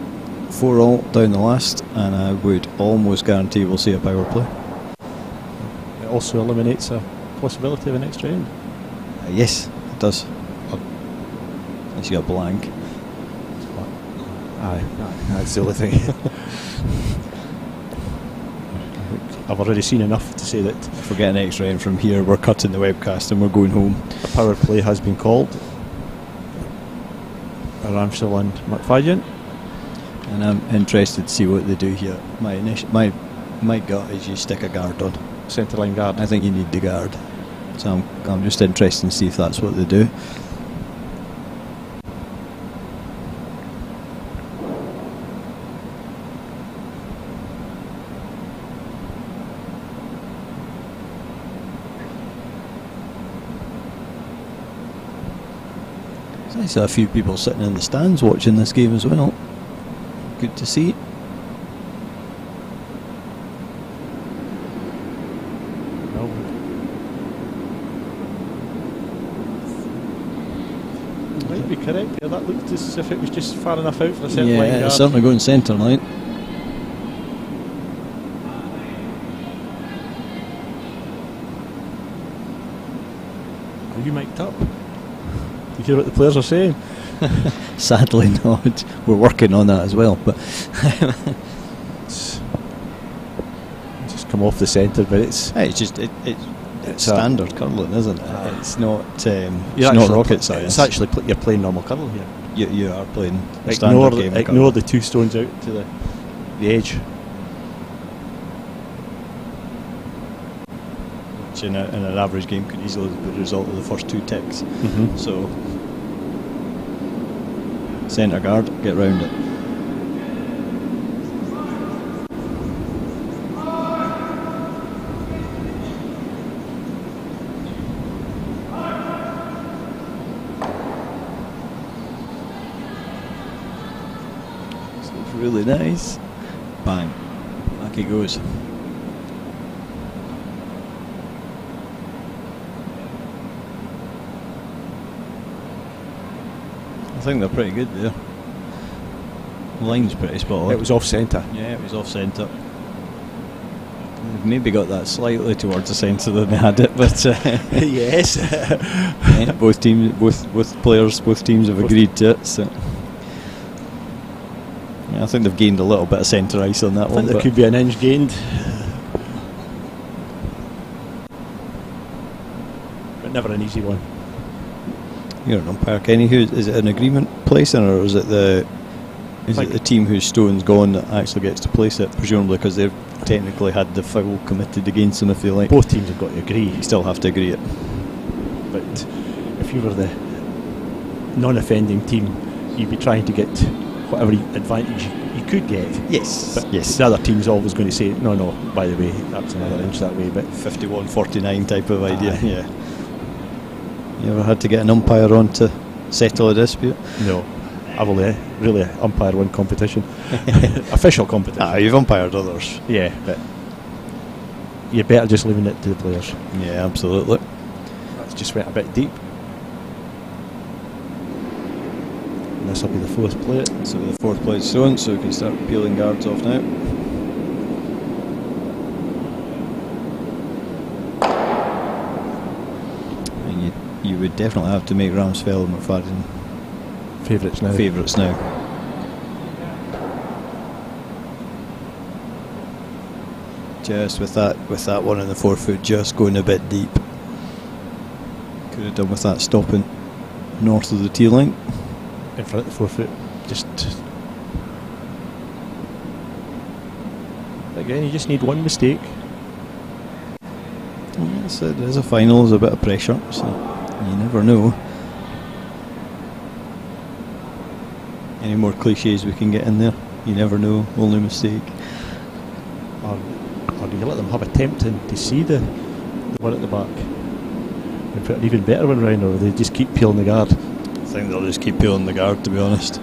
4-all down the last, and I would almost guarantee we'll see a power play. It also eliminates a possibility of an extra end. Yes, it does. Unless you got blank. Aye, that's the only thing. I've already seen enough to say that If we're getting extra end from here, we're cutting the webcast and we're going home. a power play has been called. Ramsdale and McFadden. And I'm interested to see what they do here. My gut is you stick a guard on. Centre line guard. I think you need the guard. So I'm just interested to see if that's what they do. There's nice to have a few people sitting in the stands watching this game as well. Good to see. Well, might be correct. Yeah, that looked as if it was just far enough out for a centre line Yeah, guard. it's certainly going centre line. Are you mic'd up? You hear what the players are saying? Sadly not. We're working on that as well, but It's just come off the centre, but it's it's standard curling, isn't it? It's not you're not rocket science. It's actually you're playing normal curl here. You are playing a Ignore standard game. ignore the 2 stones out to the edge. Which in an average game could easily be the result of the first 2 ticks. Mm-hmm. So centre guard, get round it. So it's really nice. Bang. Back he goes. I think they're pretty good there. The line's pretty spot on. It was off centre. Yeah, it was off centre. They've maybe got that slightly towards the centre than they had it, but Yes. yeah, both teams have agreed to it. So yeah, I think they've gained a little bit of centre ice on that I one. think there could be an inch gained, but never an easy one. You're an umpire, Kenny. Is it an agreement placing, or is it the team whose stone's gone that actually gets to place it? Presumably, because they've technically had the foul committed against them, if you like. Both teams have got to agree. You still have to agree it. But if you were the non-offending team, you'd be trying to get whatever advantage you could get. Yes. But Yes. the other team's always going to say, no, by the way, that's another inch that way. But 51-49 type of idea. Aye. Yeah. You ever had to get an umpire on to settle a dispute? no. I've only really umpired one competition, official competition. You've umpired others. Yeah, but you're better just leaving it to the players. Yeah, absolutely. That's just went a bit deep. And this will be the fourth plate. So the fourth plate's thrown, so we can start peeling guards off now. And you would definitely have to make Ramsfell and McFadden Favourites now. Favourites now. Just with that one in the 4 foot, just going a bit deep. Could have done with that stopping north of the tee line. In front of the 4 foot, just again, you just need one mistake. There's a final, there's a bit of pressure, so you never know. Any more cliches we can get in there? You never know, only mistake. Or do you let them have a tempting to see the one at the back and put an even better one round, or they just keep peeling the guard? I think they'll just keep peeling the guard, to be honest.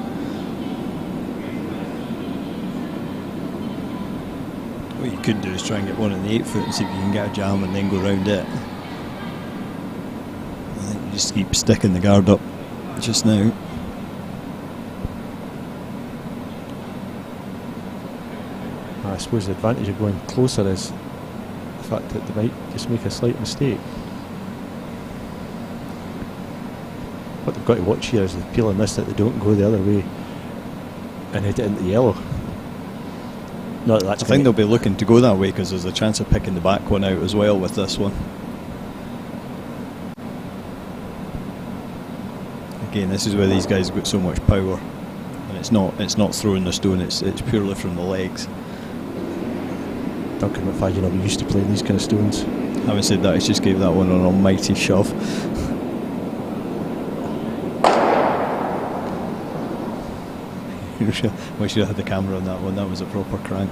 What you could do is try and get one in the 8 foot and see if you can get a jam and then go round it. I think you just keep sticking the guard up just now. I suppose the advantage of going closer is the fact that they might just make a slight mistake. What they've got to watch here is the peel on this, that they don't go the other way and hit it into the yellow. Not that that's I think they'll be looking to go that way because there's a chance of picking the back one out as well with this one. Again, this is where these guys have got so much power, and it's not throwing the stone, it's purely from the legs. Duncan McFadden will be used to playing these kind of stones. Having said that, he just gave that one an almighty shove. We should have had the camera on that one. That was a proper crank.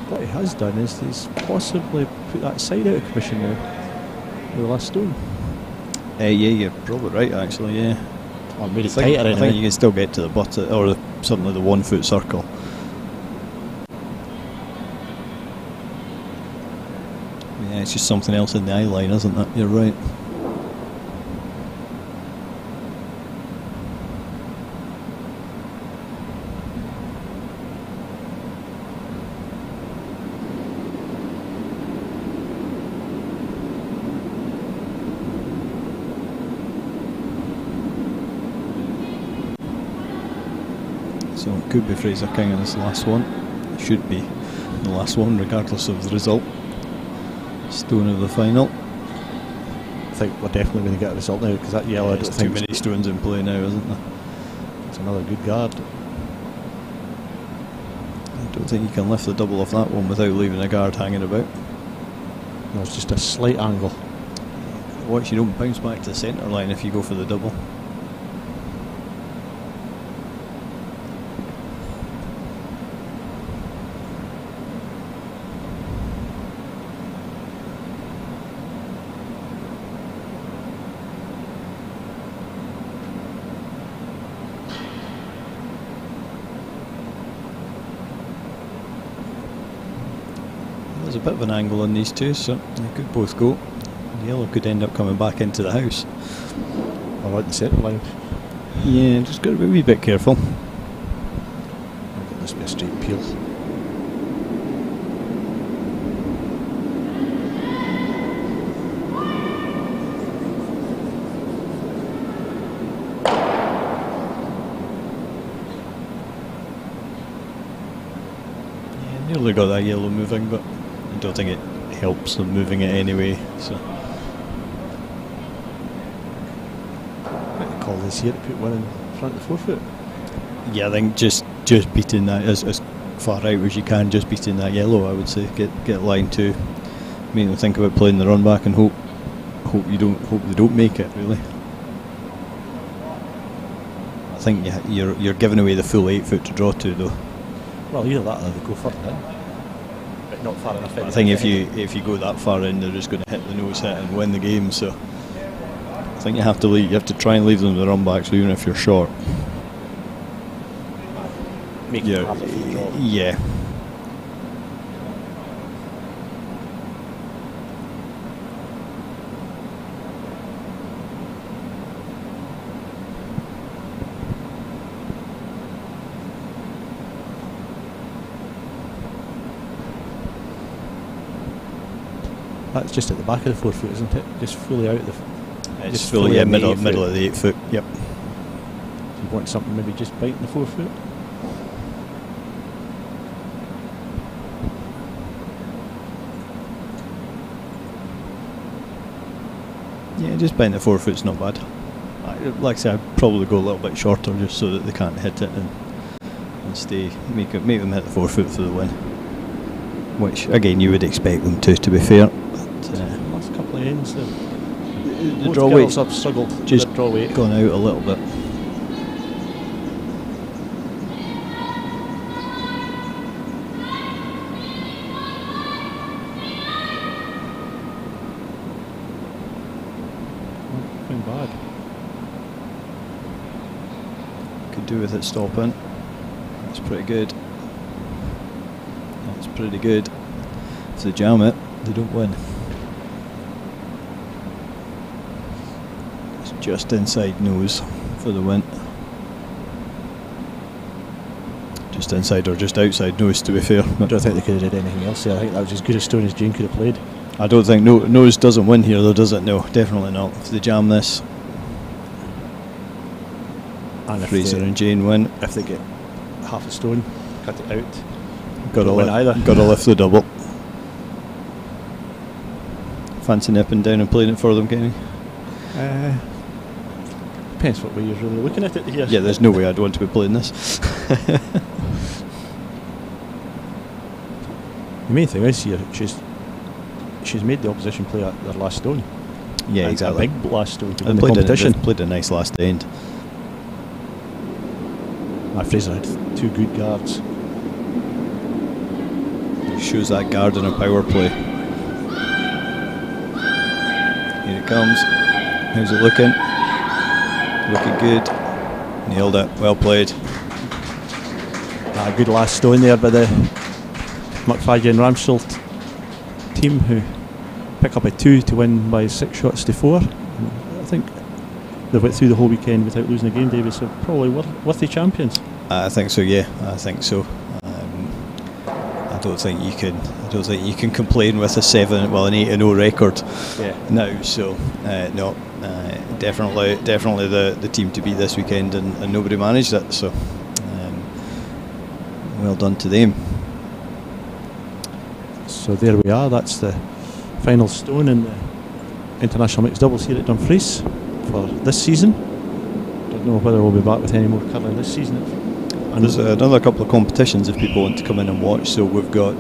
What he has done is he's possibly put that side out of commission now with the last stone. Yeah, you're probably right, actually. Yeah. Or made it tighter anyway. I think you can still get to the button or something like the 1 foot circle. Yeah, it's just something else in the eye line, isn't it? You're right. So it could be Fraser Kingan's last one. It should be the last one, regardless of the result. Stone of the final. I think we're definitely going to get a result now, because that yellow, I don't There's think too many stones in play now, isn't there? it's another good guard. I don't think you can lift the double off that one without leaving a guard hanging about. No, it's just a slight angle. Watch, you don't bounce back to the centre line if you go for the double. There's a bit of an angle on these two, so they could both go. The yellow could end up coming back into the house. I like the centre line. Yeah, just got to be a wee bit careful. I'll get this be a straight peel. Yeah, nearly got that yellow moving, but I don't think it helps them moving it anyway. So Might call this here to put one in front of the 4 foot. yeah, I think just beating that as far out as you can, just beating that yellow, I would say. Get line 2. Make them think about playing the run back and hope they don't make it, really. I think you're giving away the full 8 foot to draw to, though. Well, either that or they go further in, but not far enough in. I think if you go that far in, they're just going to hit the nose hit and win the game. So I think you have to try and leave them the run back, so even if you're short. Make it half a foot drop. Yeah. That's just at the back of the 4 foot, isn't it? Just fully out of the. It's just fully in the middle 8 foot. of the 8 foot. Yep. You want something maybe just biting the 4 foot. Yeah, just biting the 4 foot's not bad. Like I say, I'd probably go a little bit shorter just so that they can't hit it and stay. Make them hit the 4 foot for the win. Which again you would expect them to be fair. But, last couple of ends, the both draw girls weight have struggled just with draw weight. gone out a little bit. Nothing bad. Could do with it stopping. That's pretty good. That's pretty good. If they jam it, they don't win. It's just inside nose for the win. Just inside or just outside nose, to be fair. I don't think they could have did anything else there. I think that was as good a stone as Jane could have played. I don't think nose doesn't win here though, does it? No, definitely not. If they jam this, And Fraser and Jane win. if they get half a stone, cut it out. Got Don't win either. to lift the double. Fancy nipping down and playing it for them, Kenny? Depends what way you're really looking at it here. Yeah, there's no way I'd want to be playing this. The main thing is here, she's made the opposition play at their last stone. Yeah, And exactly. A big last stone to And win the competition. played a nice last end. Fraser had 2 good guards. Shows that guard in a power play. Here it comes. How's it looking? Looking good. Nailed it. Well played. A good last stone there by the McFadden and Ramsfield team, who pick up a 2 to win by 6 shots to 4. And I think they went through the whole weekend without losing a game, David, so probably worthy champions. I think so. Yeah, I think so. I don't think you can complain with a 8-0 record. Yeah. Now. So no, definitely the team to beat this weekend, and nobody managed it. So well done to them. So there we are. That's the final stone in the international mixed doubles here at Dumfries for this season. Don't know whether we'll be back with any more curling this season. And there's another couple of competitions if people want to come in and watch. So we've got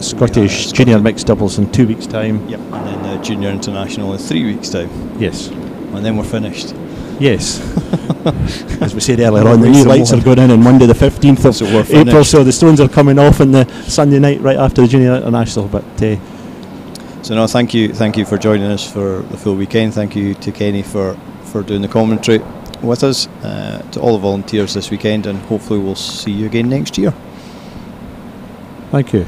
Scottish junior mixed doubles in 2 weeks' time. Yep, and then the junior international in 3 weeks' time. Yes. And then we're finished. Yes. As we said earlier on, the new lights are going in on Monday the 15th of So we're April, finished. so the stones are coming off on the Sunday night right after the junior international. But So no, thank you for joining us for the full weekend. Thank you to Kenny for doing the commentary with us, to all the volunteers this weekend, and hopefully we'll see you again next year. thank you.